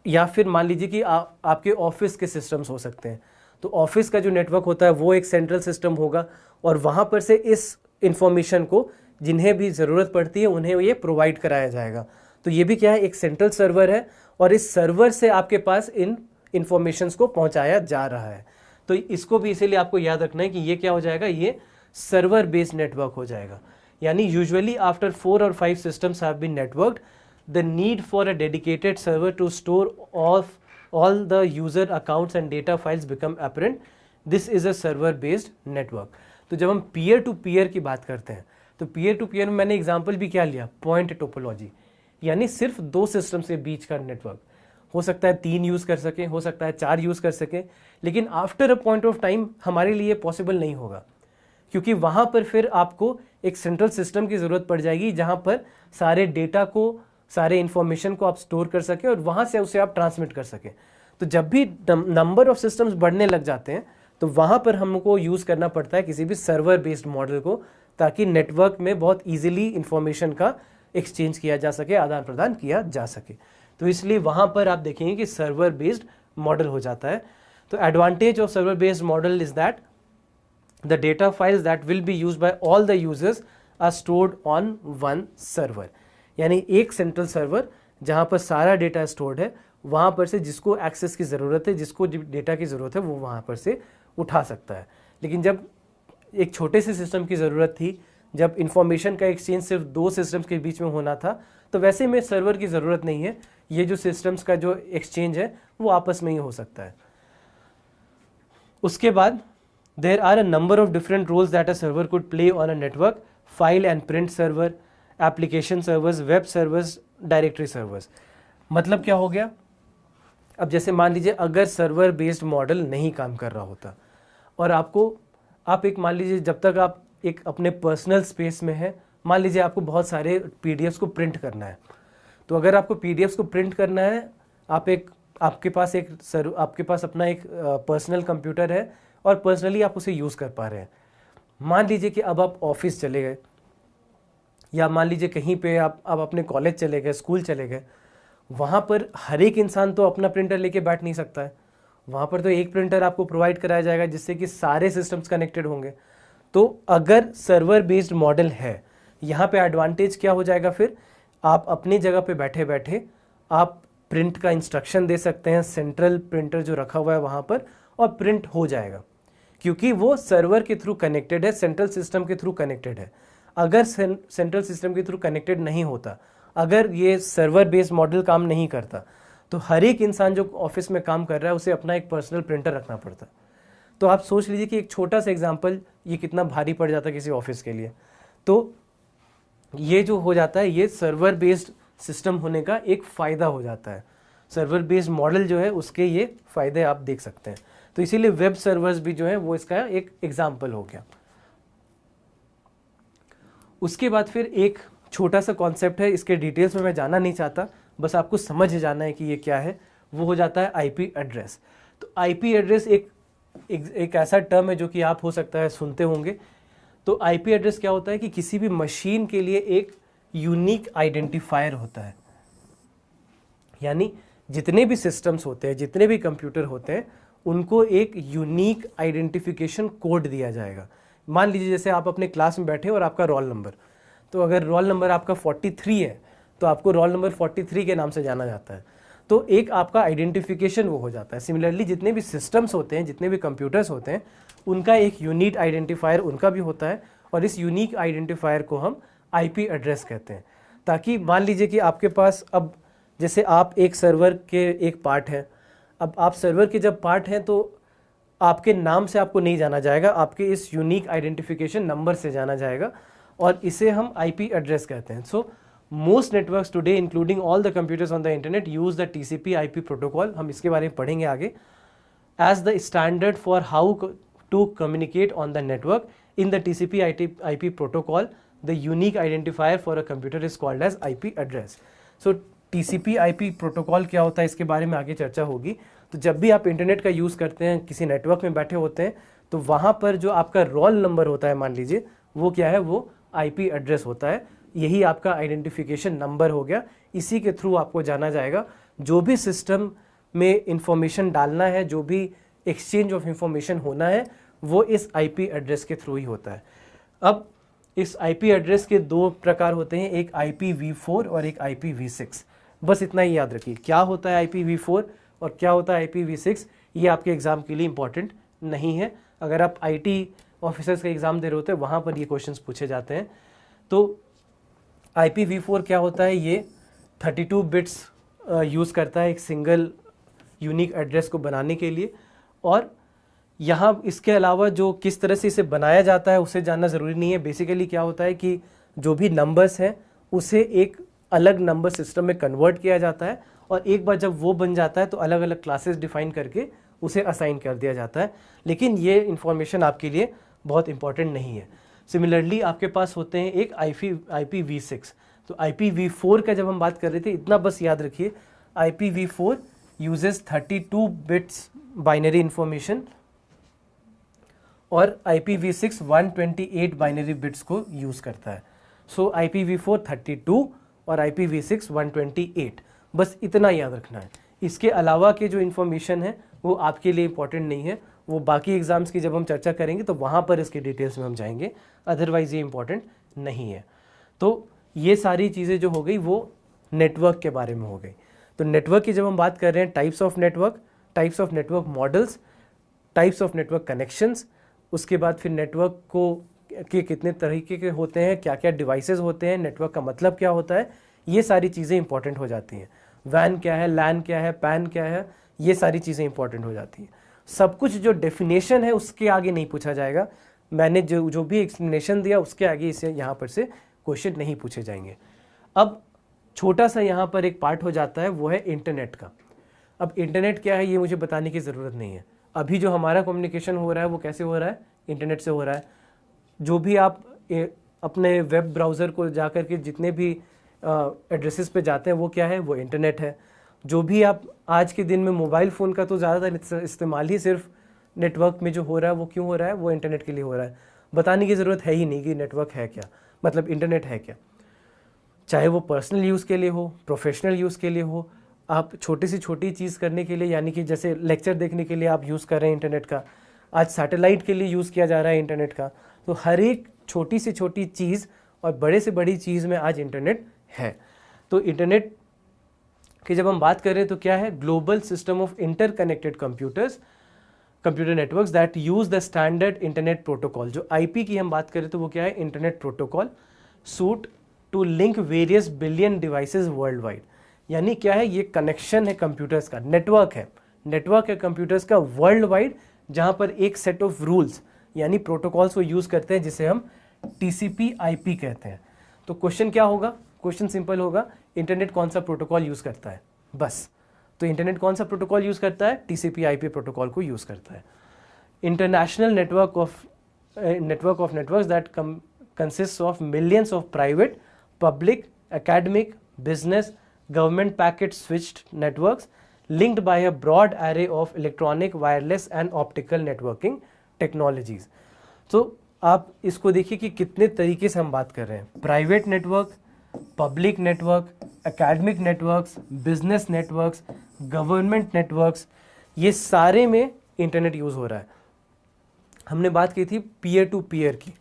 या फिर मान लीजिए कि आपके ऑफिस के सिस्टम्स हो सकते हैं। तो ऑफिस का जो नेटवर्क होता है वो एक सेंट्रल सिस्टम होगा, और वहाँ पर से इस इंफॉर्मेशन को जिन्हें भी ज़रूरत पड़ती है उन्हें ये प्रोवाइड कराया जाएगा। तो ये भी क्या है, एक सेंट्रल सर्वर है, और इस सर्वर से आपके पास इन इंफॉर्मेशंस को पहुंचाया जा रहा है। तो इसको भी इसीलिए आपको याद रखना है कि ये क्या हो जाएगा, ये सर्वर बेस्ड नेटवर्क हो जाएगा। यानी यूजुअली आफ्टर 4 और 5 systems have been networked, the need for a dedicated server to store all the user accounts and data files become apparent. This is a server based network. तो जब हम peer to peer की बात करते हैं तो peer to peer में मैंने एग्जांपल भी क्या लिया, पॉइंट टोपोलॉजी, यानी सिर्फ 2 सिस्टम के बीच का नेटवर्क। हो सकता है 3 यूज कर सकें, हो सकता है 4 यूज कर सकें, लेकिन after a point of time हमारे लिए पॉसिबल नहीं होगा, क्योंकि वहां पर फिर आपको एक सेंट्रल सिस्टम की जरूरत पड़ जाएगी जहां पर सारे डेटा को, सारे इंफॉर्मेशन को आप स्टोर कर सकें और वहां से उसे आप ट्रांसमिट कर सकें। तो जब भी नंबर ऑफ सिस्टम्स बढ़ने लग जाते हैं तो वहां पर हमको यूज करना पड़ता है किसी भी सर्वर बेस्ड मॉडल को, ताकि नेटवर्क में बहुत इजीली इंफॉर्मेशन का एक्सचेंज किया जा सके, आदान प्रदान किया जा सके। तो इसलिए वहां पर आप देखेंगे कि सर्वर बेस्ड मॉडल हो जाता है। तो advantage of server based model is that the data files that will be used by all the users are stored on one server। यानी एक सेंट्रल सर्वर जहां पर सारा डेटा स्टोर्ड है, वहां पर से जिसको एक्सेस की ज़रूरत है, जिसको डेटा की ज़रूरत है, वो वहां पर से उठा सकता है। लेकिन जब एक छोटे से सिस्टम की ज़रूरत थी, जब इंफॉर्मेशन का एक्सचेंज सिर्फ 2 सिस्टम्स के बीच में होना था, तो वैसे में सर्वर की ज़रूरत नहीं है। ये जो सिस्टम्स का जो एक्सचेंज है वो आपस में ही हो सकता है। उसके बाद there are a number of different roles that a server could play on a network: file and print server, application servers, web servers, directory servers। मतलब क्या हो गया, अब जैसे मान लीजिए अगर सर्वर बेस्ड मॉडल नहीं काम कर रहा होता और आप एक मान लीजिए जब तक आप एक अपने पर्सनल स्पेस में है, मान लीजिए आपको बहुत सारे पीडीएफ्स को प्रिंट करना है। तो अगर आपको पीडीएफ्स को प्रिंट करना है, आपके पास अपना एक पर्सनल कंप्यूटर है और पर्सनली आप उसे यूज़ कर पा रहे हैं। मान लीजिए कि अब आप ऑफिस चले गए, या मान लीजिए कहीं पे आप अपने कॉलेज चले गए, स्कूल चले गए, वहाँ पर हर एक इंसान तो अपना प्रिंटर लेके बैठ नहीं सकता है। वहाँ पर तो एक प्रिंटर आपको प्रोवाइड कराया जाएगा जिससे कि सारे सिस्टम्स कनेक्टेड होंगे। तो अगर सर्वर बेस्ड मॉडल है, यहाँ पे एडवांटेज क्या हो जाएगा, फिर आप अपनी जगह पे बैठे बैठे आप प्रिंट का इंस्ट्रक्शन दे सकते हैं, सेंट्रल प्रिंटर जो रखा हुआ है वहाँ पर, और प्रिंट हो जाएगा, क्योंकि वो सर्वर के थ्रू कनेक्टेड है, सेंट्रल सिस्टम के थ्रू कनेक्टेड है। अगर सेंट्रल सिस्टम के थ्रू कनेक्टेड नहीं होता, अगर ये सर्वर बेस्ड मॉडल काम नहीं करता, तो हर एक इंसान जो ऑफिस में काम कर रहा है उसे अपना एक पर्सनल प्रिंटर रखना पड़ता। तो आप सोच लीजिए कि एक छोटा सा एग्जांपल ये कितना भारी पड़ जाता किसी ऑफिस के लिए। तो ये जो हो जाता है, ये सर्वर बेस्ड सिस्टम होने का एक फ़ायदा हो जाता है। सर्वर बेस्ड मॉडल जो है उसके ये फ़ायदे आप देख सकते हैं। तो इसीलिए वेब सर्वर्स भी जो है वो इसका एक एग्जाम्पल हो गया। उसके बाद फिर एक छोटा सा कॉन्सेप्ट है, इसके डिटेल्स में मैं जाना नहीं चाहता, बस आपको समझ जाना है कि ये क्या है। वो हो जाता है आईपी एड्रेस। तो आईपी एड्रेस एक ऐसा टर्म है जो कि आप हो सकता है सुनते होंगे। तो आईपी एड्रेस क्या होता है कि किसी भी मशीन के लिए एक यूनिक आइडेंटिफायर होता है। यानी जितने भी सिस्टम्स होते हैं, जितने भी कंप्यूटर होते हैं, उनको एक यूनिक आइडेंटिफिकेशन कोड दिया जाएगा। मान लीजिए जैसे आप अपने क्लास में बैठे और आपका रोल नंबर, तो अगर रोल नंबर आपका 43 है तो आपको रोल नंबर 43 के नाम से जाना जाता है। तो एक आपका आइडेंटिफिकेशन वो हो जाता है। सिमिलरली जितने भी सिस्टम्स होते हैं, जितने भी कंप्यूटर्स होते हैं, उनका एक यूनिक आइडेंटिफायर उनका भी होता है, और इस यूनिक आइडेंटिफायर को हम आईपी एड्रेस कहते हैं। ताकि मान लीजिए कि आपके पास, अब जैसे आप एक सर्वर के एक पार्ट हैं, अब आप सर्वर के जब पार्ट हैं तो आपके नाम से आपको नहीं जाना जाएगा, आपके इस यूनिक आइडेंटिफिकेशन नंबर से जाना जाएगा, और इसे हम आईपी एड्रेस कहते हैं। So most networks today including all the computers on the internet use the TCP IP protocol. हम इसके बारे में पढ़ेंगे आगे। As the standard for how to communicate on the network in the TCP IP protocol, the unique identifier for a computer is called as IP address. So TCP IP protocol क्या होता है इसके बारे में आगे चर्चा होगी। तो जब भी आप इंटरनेट का यूज़ करते हैं, किसी नेटवर्क में बैठे होते हैं, तो वहाँ पर जो आपका रोल नंबर होता है, मान लीजिए, वो क्या है, वो आईपी एड्रेस होता है। यही आपका आइडेंटिफिकेशन नंबर हो गया। इसी के थ्रू आपको जाना जाएगा। जो भी सिस्टम में इंफॉर्मेशन डालना है, जो भी एक्सचेंज ऑफ इंफॉर्मेशन होना है, वो इस आईपी एड्रेस के थ्रू ही होता है। अब इस आईपी एड्रेस के 2 प्रकार होते हैं, एक IPv4 और एक IPv6। बस इतना ही याद रखिए, क्या होता है IPv4 और क्या होता है IPv6, ये आपके एग्जाम के लिए इंपॉर्टेंट नहीं है। अगर आप IT ऑफिसर्स का एग्ज़ाम दे रहे होते हैं वहाँ पर ये क्वेश्चंस पूछे जाते हैं। तो IPv4 क्या होता है, ये 32 बिट्स यूज़ करता है एक सिंगल यूनिक एड्रेस को बनाने के लिए। और यहाँ इसके अलावा जो किस तरह से इसे बनाया जाता है उसे जानना ज़रूरी नहीं है। बेसिकली क्या होता है कि जो भी नंबर्स हैं उसे एक अलग नंबर सिस्टम में कन्वर्ट किया जाता है, और एक बार जब वो बन जाता है तो अलग अलग क्लासेस डिफाइन करके उसे असाइन कर दिया जाता है। लेकिन ये इन्फॉर्मेशन आपके लिए बहुत इंपॉर्टेंट नहीं है। सिमिलरली आपके पास होते हैं एक IPv6। तो IPv4 का जब हम बात कर रहे थे, इतना बस याद रखिए, IPv4 uses 32 bits binary information, और IPv6 128 बाइनरी बिट्स को यूज़ करता है। सो IPv4 32 और IPv6 128, बस इतना याद रखना है। इसके अलावा के जो इन्फॉर्मेशन है वो आपके लिए इंपॉर्टेंट नहीं है, वो बाकी एग्जाम्स की जब हम चर्चा करेंगे तो वहाँ पर इसके डिटेल्स में हम जाएंगे, अदरवाइज ये इंपॉर्टेंट नहीं है। तो ये सारी चीज़ें जो हो गई वो नेटवर्क के बारे में हो गई। तो नेटवर्क की जब हम बात कर रहे हैं, types of network models, types of network connections, उसके बाद फिर नेटवर्क को के कितने तरीके के होते हैं, क्या क्या डिवाइसेस होते हैं, नेटवर्क का मतलब क्या होता है, ये सारी चीज़ें इंपॉर्टेंट हो जाती हैं। वैन क्या है, लैन क्या है, पैन क्या है, ये सारी चीज़ें इंपॉर्टेंट हो जाती हैं। सब कुछ जो डेफिनेशन है उसके आगे नहीं पूछा जाएगा। मैंने जो भी एक्सप्लेनेशन दिया उसके आगे इसे यहाँ पर से क्वेश्चन नहीं पूछे जाएंगे। अब छोटा सा यहाँ पर एक पार्ट हो जाता है, वो है इंटरनेट का। अब इंटरनेट क्या है ये मुझे बताने की ज़रूरत नहीं है। अभी जो हमारा कम्युनिकेशन हो रहा है वो कैसे हो रहा है, इंटरनेट से हो रहा है। जो भी आप अपने वेब ब्राउज़र को जा कर के जितने भी एड्रेसेस पे जाते हैं वो क्या है, वो इंटरनेट है। जो भी आप आज के दिन में मोबाइल फ़ोन का तो ज़्यादातर इस्तेमाल ही सिर्फ नेटवर्क में जो हो रहा है वो क्यों हो रहा है, वो इंटरनेट के लिए हो रहा है। बताने की ज़रूरत है ही नहीं कि नेटवर्क है क्या, मतलब इंटरनेट है क्या। चाहे वो पर्सनल यूज़ के लिए हो, प्रोफेशनल यूज़ के लिए हो, आप छोटी से छोटी चीज़ करने के लिए, यानी कि जैसे लेक्चर देखने के लिए आप यूज़ कर रहे हैं इंटरनेट का, आज सैटेलाइट के लिए यूज़ किया जा रहा है इंटरनेट का। तो हर एक छोटी से छोटी चीज़ और बड़े से बड़ी चीज़ में आज इंटरनेट है। तो इंटरनेट की जब हम बात कर रहे हैं तो क्या है, global system of interconnected computer networks that use the standard internet protocol. जो IP की हम बात करें तो वो क्या है, internet protocol suite to link various billion devices world wide. यानी क्या है, ये कनेक्शन है कंप्यूटर्स का, नेटवर्क है कंप्यूटर्स का वर्ल्ड वाइड, जहां पर एक सेट ऑफ रूल्स यानी प्रोटोकॉल्स को यूज करते हैं जिसे हम TCP/IP कहते हैं। तो क्वेश्चन क्या होगा, क्वेश्चन सिंपल होगा, इंटरनेट कौन सा प्रोटोकॉल यूज करता है, बस। तो इंटरनेट कौन सा प्रोटोकॉल यूज करता है, TCP/IP प्रोटोकॉल को यूज करता है। International network of networks that consists of millions of private, public, academic, business, government packet switched networks linked by a broad array of electronic, wireless and optical networking technologies। तो आप इसको देखिए कि कितने तरीके से हम बात कर रहे हैं, private network, public network, academic networks, business networks, government networks, ये सारे में इंटरनेट यूज़ हो रहा है। हमने बात की थी पीयर टू पीयर की,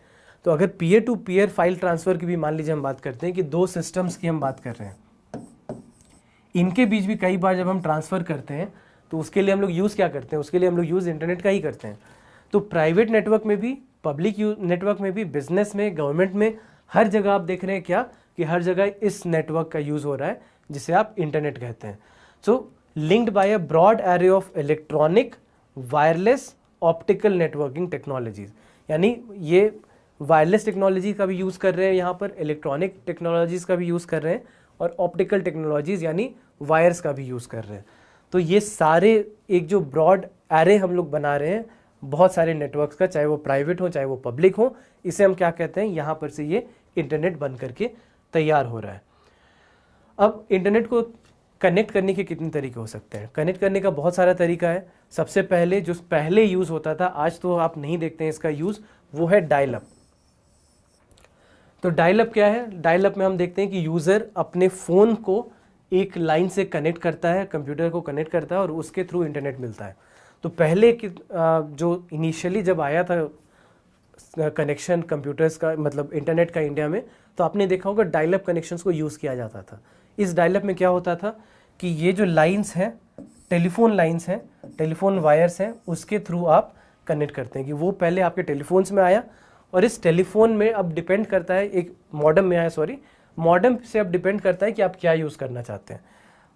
तो अगर peer to peer file transfer की भी मान लीजिए हम बात करते हैं कि दो सिस्टम्स की हम बात कर रहे हैं, इनके बीच भी कई बार जब हम ट्रांसफ़र करते हैं तो उसके लिए हम लोग यूज़ क्या करते हैं, उसके लिए हम लोग यूज़ इंटरनेट का ही करते हैं। तो प्राइवेट नेटवर्क में भी, पब्लिक नेटवर्क में भी, बिजनेस में, गवर्नमेंट में, हर जगह आप देख रहे हैं क्या कि हर जगह इस नेटवर्क का यूज़ हो रहा है जिसे आप इंटरनेट कहते हैं। So linked by a broad array of electronic, wireless, optical networking technologies. यानी ये वायरलेस टेक्नोलॉजी का भी यूज़ कर रहे हैं यहाँ पर, इलेक्ट्रॉनिक टेक्नोलॉजीज़ का भी यूज़ कर रहे हैं, और ऑप्टिकल टेक्नोलॉजीज़ यानी वायर्स का भी यूज़ कर रहे हैं। तो ये सारे एक जो ब्रॉड एरे हम लोग बना रहे हैं बहुत सारे नेटवर्क्स का, चाहे वो प्राइवेट हो चाहे वो पब्लिक हो, इसे हम क्या कहते हैं, यहाँ पर से ये इंटरनेट बन करके तैयार हो रहा है। अब इंटरनेट को कनेक्ट करने के कितने तरीके हो सकते हैं, कनेक्ट करने का बहुत सारा तरीका है। सबसे पहले जो पहले यूज़ होता था, आज तो आप नहीं देखते हैं इसका यूज़, वो है डायल अप। तो डायल अप क्या है, डायल अप में हम देखते हैं कि यूज़र अपने फ़ोन को एक लाइन से कनेक्ट करता है, कंप्यूटर को कनेक्ट करता है और उसके थ्रू इंटरनेट मिलता है। तो पहले जो इनिशियली जब आया था कनेक्शन कंप्यूटर्स का, मतलब इंटरनेट का इंडिया में, तो आपने देखा होगा डायल अप कनेक्शंस को यूज़ किया जाता था। इस डायल अप में क्या होता था कि ये जो लाइंस हैं, टेलीफोन लाइंस हैं, टेलीफोन वायर्स हैं, उसके थ्रू आप कनेक्ट करते हैं कि वो पहले आपके टेलीफोन्स में आया और इस टेलीफोन में अब डिपेंड करता है, एक मॉडेम में आया, सॉरी, मॉडेम से अब डिपेंड करता है कि आप क्या यूज़ करना चाहते हैं।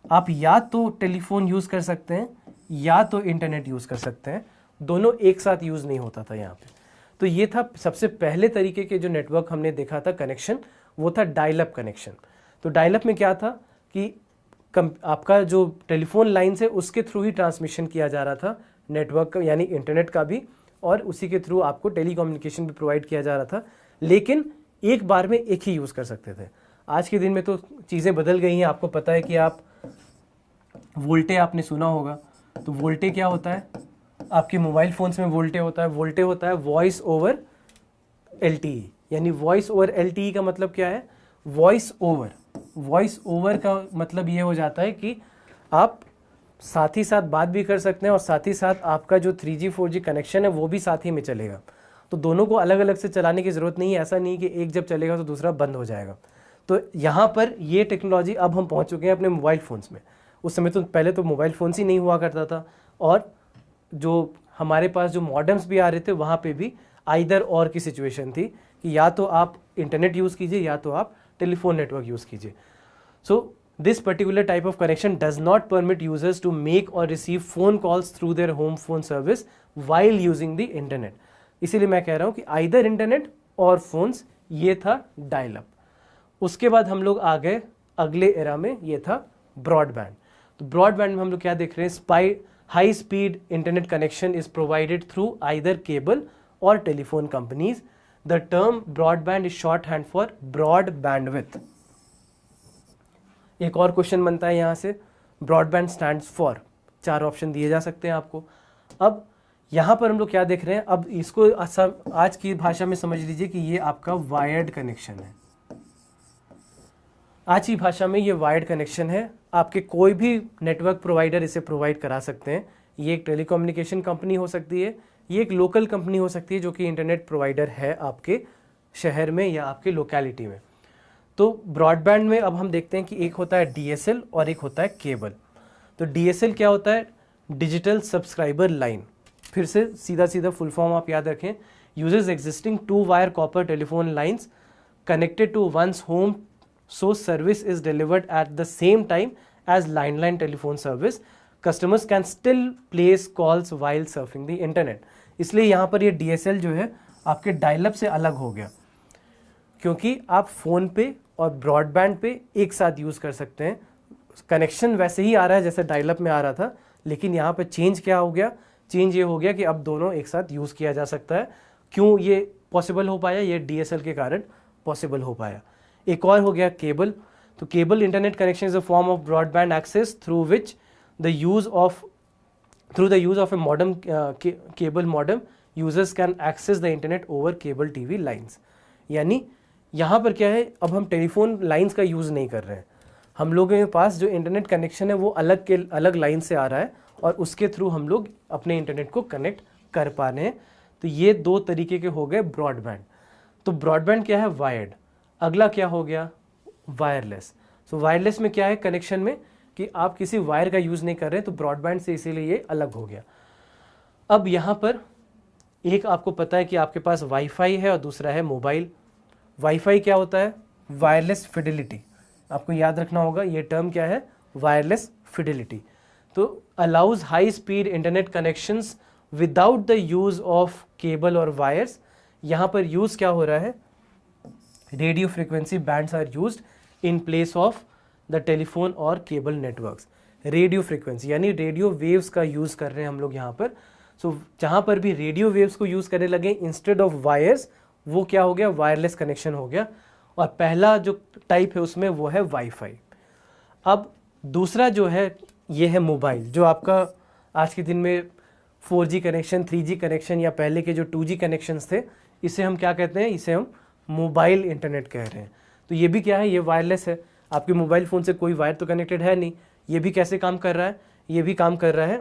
आप या तो टेलीफोन यूज़ कर सकते हैं या तो इंटरनेट यूज़ कर सकते हैं, दोनों एक साथ यूज़ नहीं होता था यहाँ पे। तो ये था सबसे पहले तरीके के जो नेटवर्क हमने देखा था कनेक्शन, वो था डायल अप कनेक्शन। तो डायल अप में क्या था कि आपका जो टेलीफोन लाइन है उसके थ्रू ही ट्रांसमिशन किया जा रहा था नेटवर्क का, यानी इंटरनेट का भी, और उसी के थ्रू आपको टेलीकम्युनिकेशन भी प्रोवाइड किया जा रहा था, लेकिन एक बार में एक ही यूज़ कर सकते थे। आज के दिन में तो चीज़ें बदल गई हैं। आपको पता है कि आप वोल्टे आपने सुना होगा, तो वोल्टे क्या होता है, आपके मोबाइल फ़ोन्स में वोल्टे होता है। वोल्टे होता है वॉइस ओवर एलटीई, यानी वॉइस ओवर एलटीई का मतलब क्या है, वॉइस ओवर का मतलब ये हो जाता है कि आप साथ ही साथ बात भी कर सकते हैं और साथ ही साथ आपका जो 3G 4G कनेक्शन है वो भी साथ ही में चलेगा। तो दोनों को अलग अलग से चलाने की ज़रूरत नहीं है, ऐसा नहीं कि एक जब चलेगा तो दूसरा बंद हो जाएगा। तो यहाँ पर ये टेक्नोलॉजी अब हम पहुँच चुके हैं अपने मोबाइल फ़ोन्स में। उस समय तो पहले तो मोबाइल फ़ोन्स ही नहीं हुआ करता था, और जो हमारे पास जो मॉडेम्स भी आ रहे थे वहाँ पे भी आइदर और की सिचुएशन थी कि या तो आप इंटरनेट यूज़ कीजिए या तो आप टेलीफोन नेटवर्क यूज़ कीजिए। So this particular type of connection does not permit users to make or receive phone calls through their home phone service while using the internet. इसीलिए मैं कह रहा हूँ कि आइदर इंटरनेट और फोन्स, ये था डायल अप। उसके बाद हम लोग आ गए अगले एरा में, ये था ब्रॉडबैंड। तो ब्रॉडबैंड में हम लोग क्या देख रहे हैं, high speed internet connection is provided through either cable or telephone companies. The term broadband is short hand for broad bandwidth. एक और क्वेश्चन बनता है यहाँ से, ब्रॉडबैंड स्टैंड्स फॉर, 4 ऑप्शन दिए जा सकते हैं आपको। अब यहाँ पर हम लोग क्या देख रहे हैं, अब इसको आज की भाषा में समझ लीजिए कि ये आपका वायर्ड कनेक्शन है। आज की भाषा में ये वायर्ड कनेक्शन है, आपके कोई भी नेटवर्क प्रोवाइडर इसे प्रोवाइड करा सकते हैं। ये एक टेलीकम्युनिकेशन कंपनी हो सकती है, ये एक लोकल कंपनी हो सकती है जो कि इंटरनेट प्रोवाइडर है आपके शहर में या आपके लोकेलिटी में। तो ब्रॉडबैंड में अब हम देखते हैं कि एक होता है DSL और एक होता है केबल। तो DSL क्या होता है, डिजिटल सब्सक्राइबर लाइन। फिर से सीधा सीधा फुल फॉर्म आप याद रखें, uses existing 2 wire copper telephone lines connected to one's home, so service is delivered at the same time as landline telephone service. Customers can still place calls while surfing the internet. इसलिए यहाँ पर ये DSL जो है आपके dial up से अलग हो गया, क्योंकि आप फ़ोन पे और ब्रॉडबैंड पे एक साथ यूज़ कर सकते हैं। कनेक्शन वैसे ही आ रहा है जैसे डायल अप में आ रहा था, लेकिन यहाँ पर चेंज क्या हो गया, चेंज ये हो गया कि अब दोनों एक साथ यूज़ किया जा सकता है। क्यों ये पॉसिबल हो पाया, ये DSL के कारण पॉसिबल हो पाया। एक और हो गया केबल। तो cable internet connection is a form of broadband access through the use of a modern cable modem users can access the internet over cable TV lines. यानी यहाँ पर क्या है, अब हम टेलीफोन लाइंस का यूज़ नहीं कर रहे हैं, हम लोगों के पास जो इंटरनेट कनेक्शन है वो अलग लाइन से आ रहा है और उसके थ्रू हम लोग अपने इंटरनेट को कनेक्ट कर पा रहे हैं। तो ये 2 तरीके के हो गए ब्रॉडबैंड। तो ब्रॉडबैंड क्या है, वायर्ड। अगला क्या हो गया, वायरलेस। सो वायरलेस में क्या है कनेक्शन में कि आप किसी वायर का यूज़ नहीं कर रहे, तो ब्रॉडबैंड से इसीलिए ये अलग हो गया। अब यहाँ पर एक आपको पता है कि आपके पास वाईफाई है और दूसरा है मोबाइल। वाईफाई क्या होता है, वायरलेस फिडेलिटी। आपको याद रखना होगा ये टर्म क्या है, वायरलेस फिडेलिटी। तो allows high speed internet connections without the use of cable और वायर्स। यहाँ पर यूज़ क्या हो रहा है, radio frequency bands are used in place of the telephone और केबल नेटवर्क्स। रेडियो फ्रीक्वेंसी यानी रेडियो वेव्स का यूज़ कर रहे हैं हम लोग यहाँ पर। सो जहाँ पर भी रेडियो वेव्स को यूज़ करने लगे इंस्टेड ऑफ वायर्स, वो क्या हो गया, वायरलेस कनेक्शन हो गया। और पहला जो टाइप है उसमें वो है वाईफाई। अब दूसरा जो है ये है मोबाइल, जो आपका आज के दिन में 4G कनेक्शन, 3G कनेक्शन या पहले के जो 2G कनेक्शंस थे, इसे हम क्या कहते हैं, इसे हम मोबाइल इंटरनेट कह रहे हैं। तो ये भी क्या है, ये वायरलेस है। आपके मोबाइल फ़ोन से कोई वायर तो कनेक्टेड है नहीं। ये भी कैसे काम कर रहा है, ये भी काम कर रहा है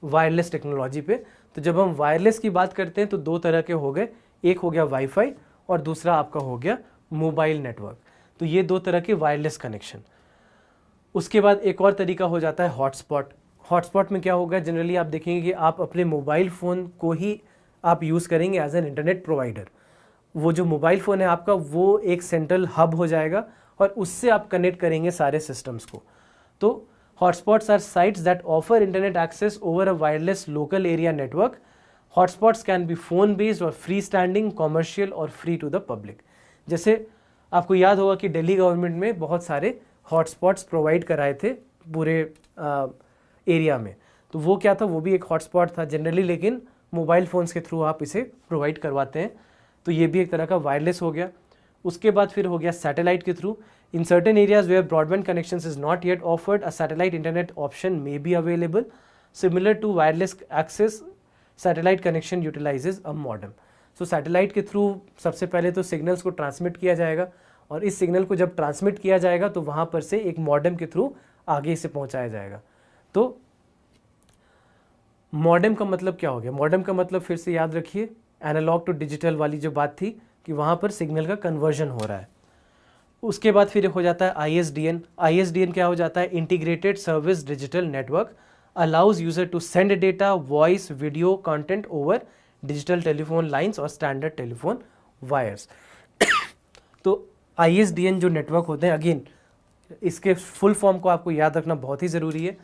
वायरलेस टेक्नोलॉजी पे। तो जब हम वायरलेस की बात करते हैं तो 2 तरह के हो गए, एक हो गया वाईफाई और दूसरा आपका हो गया मोबाइल नेटवर्क। तो ये 2 तरह के वायरलेस कनेक्शन। उसके बाद एक और तरीका हो जाता है हॉटस्पॉट। हॉटस्पॉट में क्या होगा, जनरली आप देखेंगे कि आप अपने मोबाइल फ़ोन को ही आप यूज़ करेंगे एज एन इंटरनेट प्रोवाइडर। वो जो मोबाइल फ़ोन है आपका, वो एक सेंट्रल हब हो जाएगा और उससे आप कनेक्ट करेंगे सारे सिस्टम्स को। तो hotspots are sites that offer internet access over a wireless local area network. Hotspots can be phone based और फ्री स्टैंडिंग, कॉमर्शियल और फ्री टू द पब्लिक। जैसे आपको याद होगा कि दिल्ली गवर्नमेंट में बहुत सारे हॉटस्पॉट्स प्रोवाइड कराए थे पूरे एरिया में, तो वो क्या था, वो भी एक हॉटस्पॉट था जनरली, लेकिन मोबाइल फ़ोन्स के थ्रू आप इसे प्रोवाइड करवाते हैं, तो ये भी एक तरह का वायरलेस हो गया। उसके बाद फिर हो गया सैटेलाइट के through. In certain areas where broadband connection is not yet offered, a satellite internet option may be available. Similar to wireless access, satellite connection utilizes a modem. So satellite के through सबसे पहले तो signals को transmit किया जाएगा, और इस signal को जब ट्रांसमिट किया जाएगा तो वहाँ पर से एक मॉडेम के थ्रू आगे इसे पहुँचाया जाएगा। तो मॉडेम का मतलब क्या हो गया, मॉडेम का मतलब फिर से याद रखिए, एनालॉग टू डिजिटल वाली जो बात थी कि वहाँ पर सिग्नल का कन्वर्जन हो रहा है। उसके बाद फिर हो जाता है ISDN। ISDN क्या हो जाता है, integrated service digital network, allows user to send data, voice, video content over digital telephone lines और स्टैंडर्ड टेलीफोन वायर्स। तो ISDN जो नेटवर्क होते हैं, अगेन इसके फुल फॉर्म को आपको याद रखना बहुत ही ज़रूरी है।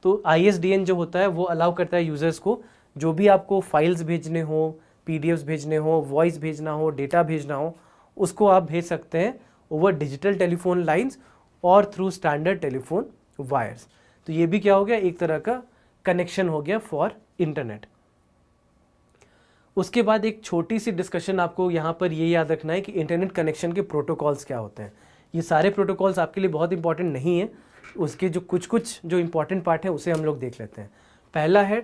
तो ISDN जो होता है वो अलाउ करता है यूज़र्स को, जो भी आपको फाइल्स भेजने हो, PDFs भेजने हो, वॉइस भेजना हो, डेटा भेजना हो, उसको आप भेज सकते हैं ओवर डिजिटल टेलीफोन लाइंस और थ्रू स्टैंडर्ड टेलीफोन वायर्स। तो ये भी क्या हो गया, एक तरह का कनेक्शन हो गया फॉर इंटरनेट। उसके बाद एक छोटी सी डिस्कशन आपको यहाँ पर ये याद रखना है कि इंटरनेट कनेक्शन के प्रोटोकॉल्स क्या होते हैं। ये सारे प्रोटोकॉल्स आपके लिए बहुत इंपॉर्टेंट नहीं है, उसके जो कुछ जो इंपॉर्टेंट पार्ट है उसे हम लोग देख लेते हैं। पहला है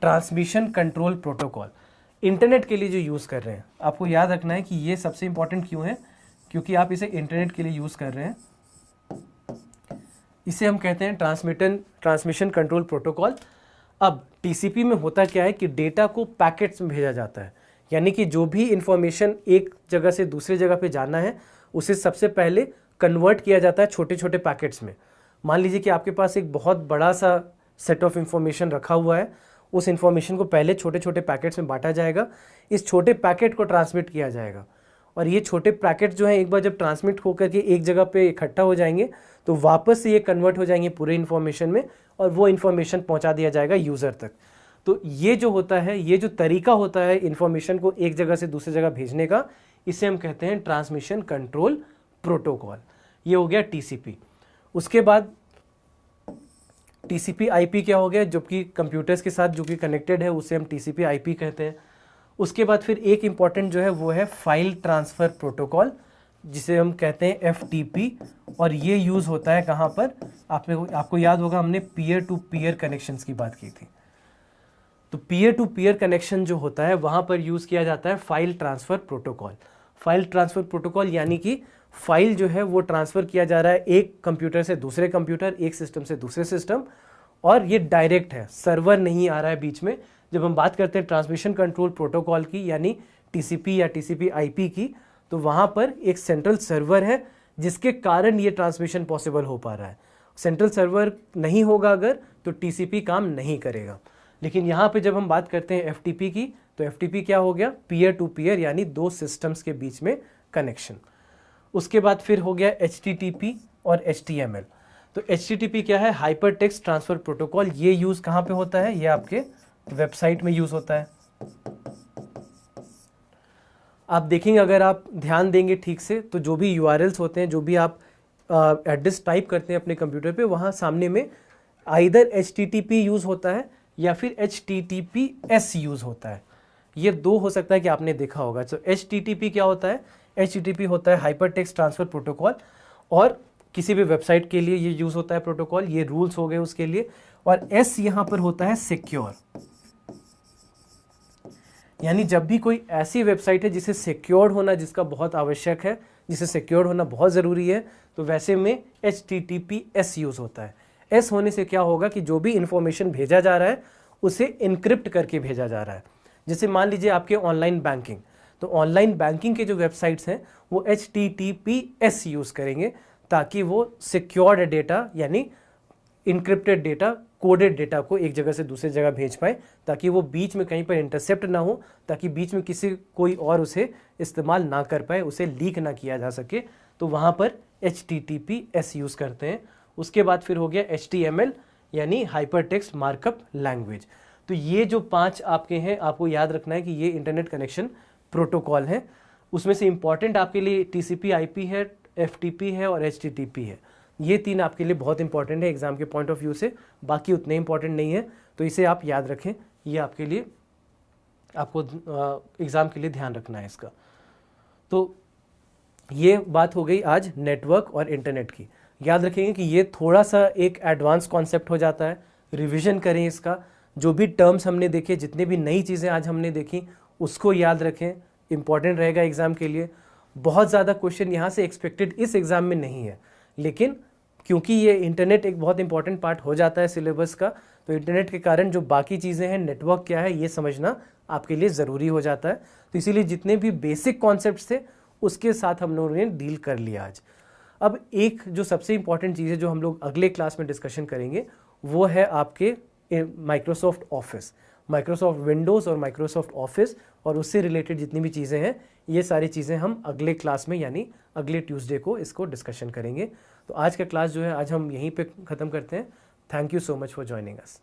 ट्रांसमिशन कंट्रोल प्रोटोकॉल। इंटरनेट के लिए जो यूज़ कर रहे हैं, आपको याद रखना है कि ये सबसे इंपॉर्टेंट क्यों है, क्योंकि आप इसे इंटरनेट के लिए यूज़ कर रहे हैं। इसे हम कहते हैं ट्रांसमिशन कंट्रोल प्रोटोकॉल। अब TCP में होता क्या है कि डेटा को पैकेट्स में भेजा जाता है, यानी कि जो भी इंफॉर्मेशन एक जगह से दूसरी जगह पे जाना है उसे सबसे पहले कन्वर्ट किया जाता है छोटे छोटे पैकेट्स में। मान लीजिए कि आपके पास एक बहुत बड़ा सा सेट ऑफ इंफॉर्मेशन रखा हुआ है, उस इंफॉर्मेशन को पहले छोटे छोटे पैकेट्स में बांटा जाएगा, इस छोटे पैकेट को ट्रांसमिट किया जाएगा, और ये छोटे पैकेट जो हैं एक बार जब ट्रांसमिट होकर के एक जगह पे इकट्ठा हो जाएंगे तो वापस से ये कन्वर्ट हो जाएंगे पूरे इन्फॉर्मेशन में, और वो इन्फॉर्मेशन पहुंचा दिया जाएगा यूज़र तक। तो ये जो होता है, ये जो तरीका होता है इन्फॉर्मेशन को एक जगह से दूसरी जगह भेजने का, इसे हम कहते हैं ट्रांसमिशन कंट्रोल प्रोटोकॉल। ये हो गया TCP। उसके बाद TCP IP क्या हो गया, जो कि कंप्यूटर्स के साथ जो कि कनेक्टेड है उसे हम TCP IP कहते हैं। उसके बाद फिर एक इम्पॉर्टेंट जो है वो है फाइल ट्रांसफ़र प्रोटोकॉल, जिसे हम कहते हैं FTP, और ये यूज़ होता है कहाँ पर, आपको याद होगा हमने पीयर टू पीयर कनेक्शंस की बात की थी। तो पीयर टू पीयर कनेक्शन जो होता है वहाँ पर यूज़ किया जाता है file transfer protocol. File transfer protocol यानी कि फाइल जो है वो ट्रांसफ़र किया जा रहा है एक कंप्यूटर से दूसरे कंप्यूटर, एक सिस्टम से दूसरे सिस्टम, और ये डायरेक्ट है, सर्वर नहीं आ रहा है बीच में। जब हम बात करते हैं ट्रांसमिशन कंट्रोल प्रोटोकॉल की, यानी TCP या TCP IP की, तो वहाँ पर एक सेंट्रल सर्वर है जिसके कारण ये ट्रांसमिशन पॉसिबल हो पा रहा है। सेंट्रल सर्वर नहीं होगा अगर, तो TCP काम नहीं करेगा। लेकिन यहाँ पे जब हम बात करते हैं FTP की, तो FTP क्या हो गया, पीयर टू पीयर, यानी दो सिस्टम्स के बीच में कनेक्शन। उसके बाद फिर हो गया HTTP और HTML। तो HTTP क्या है, हाइपर टेक्स्ट ट्रांसफ़र प्रोटोकॉल। ये यूज़ कहाँ पे होता है, ये आपके वेबसाइट में यूज़ होता है। आप देखेंगे, अगर आप ध्यान देंगे ठीक से, तो जो भी URLs होते हैं, जो भी आप एड्रेस टाइप करते हैं अपने कंप्यूटर पे, वहाँ सामने में आइदर HTTP यूज़ होता है या फिर HTTPS यूज़ होता है। ये दो हो सकता है कि आपने देखा होगा। तो HTTP क्या होता है, HTTP होता है हाइपर टेक्स्ट ट्रांसफ़र प्रोटोकॉल, और किसी भी वेबसाइट के लिए ये यूज़ होता है प्रोटोकॉल, ये रूल्स हो गए उसके लिए। और S यहाँ पर होता है सिक्योर, यानी जब भी कोई ऐसी वेबसाइट है जिसे सिक्योर्ड होना, जिसका बहुत आवश्यक है, जिसे सिक्योर्ड होना बहुत ज़रूरी है, तो वैसे में HTTPS यूज़ होता है। S होने से क्या होगा कि जो भी इंफॉर्मेशन भेजा जा रहा है उसे इनक्रिप्ट करके भेजा जा रहा है। जैसे मान लीजिए आपके ऑनलाइन बैंकिंग, तो ऑनलाइन बैंकिंग के जो वेबसाइट्स हैं वो HTTPS यूज़ करेंगे, ताकि वो सिक्योर्ड डेटा, यानी इनक्रिप्टेड डेटा, कोडेड डेटा को एक जगह से दूसरी जगह भेज पाए, ताकि वो बीच में कहीं पर इंटरसेप्ट ना हो, ताकि बीच में किसी कोई और उसे इस्तेमाल ना कर पाए, उसे लीक ना किया जा सके। तो वहाँ पर HTTPS यूज़ करते हैं। उसके बाद फिर हो गया HTML यानी हाइपर टेक्स्ट मार्कअप लैंग्वेज। तो ये जो 5 आपके हैं, आपको याद रखना है कि ये इंटरनेट कनेक्शन प्रोटोकॉल हैं। उसमें से इंपॉर्टेंट आपके लिए TCP/IP है, FTP है और HTTP है। ये 3 आपके लिए बहुत इंपॉर्टेंट है एग्जाम के पॉइंट ऑफ व्यू से, बाकी उतने इंपॉर्टेंट नहीं है, तो इसे आप याद रखें। ये आपके लिए, आपको एग्ज़ाम के लिए ध्यान रखना है इसका। तो ये बात हो गई आज नेटवर्क और इंटरनेट की। याद रखेंगे कि ये थोड़ा सा एक एडवांस कॉन्सेप्ट हो जाता है, रिवीजन करें इसका। जो भी टर्म्स हमने देखे, जितने भी नई चीज़ें आज हमने देखी, उसको याद रखें, इंपॉर्टेंट रहेगा एग्ज़ाम के लिए। बहुत ज़्यादा क्वेश्चन यहाँ से एक्सपेक्टेड इस एग्ज़ाम में नहीं है, लेकिन क्योंकि ये इंटरनेट एक बहुत इंपॉर्टेंट पार्ट हो जाता है सिलेबस का, तो इंटरनेट के कारण जो बाकी चीज़ें हैं, नेटवर्क क्या है, ये समझना आपके लिए ज़रूरी हो जाता है। तो इसीलिए जितने भी बेसिक कॉन्सेप्ट्स थे उसके साथ हम लोगों ने डील कर लिया आज। अब एक जो सबसे इंपॉर्टेंट चीज़ है जो हम लोग अगले क्लास में डिस्कशन करेंगे, वो है आपके माइक्रोसॉफ्ट ऑफिस, माइक्रोसॉफ्ट विंडोज़ और माइक्रोसॉफ्ट ऑफिस, और उससे रिलेटेड जितनी भी चीज़ें हैं, ये सारी चीज़ें हम अगले क्लास में यानी अगले ट्यूसडे को इसको डिस्कशन करेंगे। तो आज का क्लास जो है, आज हम यहीं पे ख़त्म करते हैं। Thank you so much for joining us.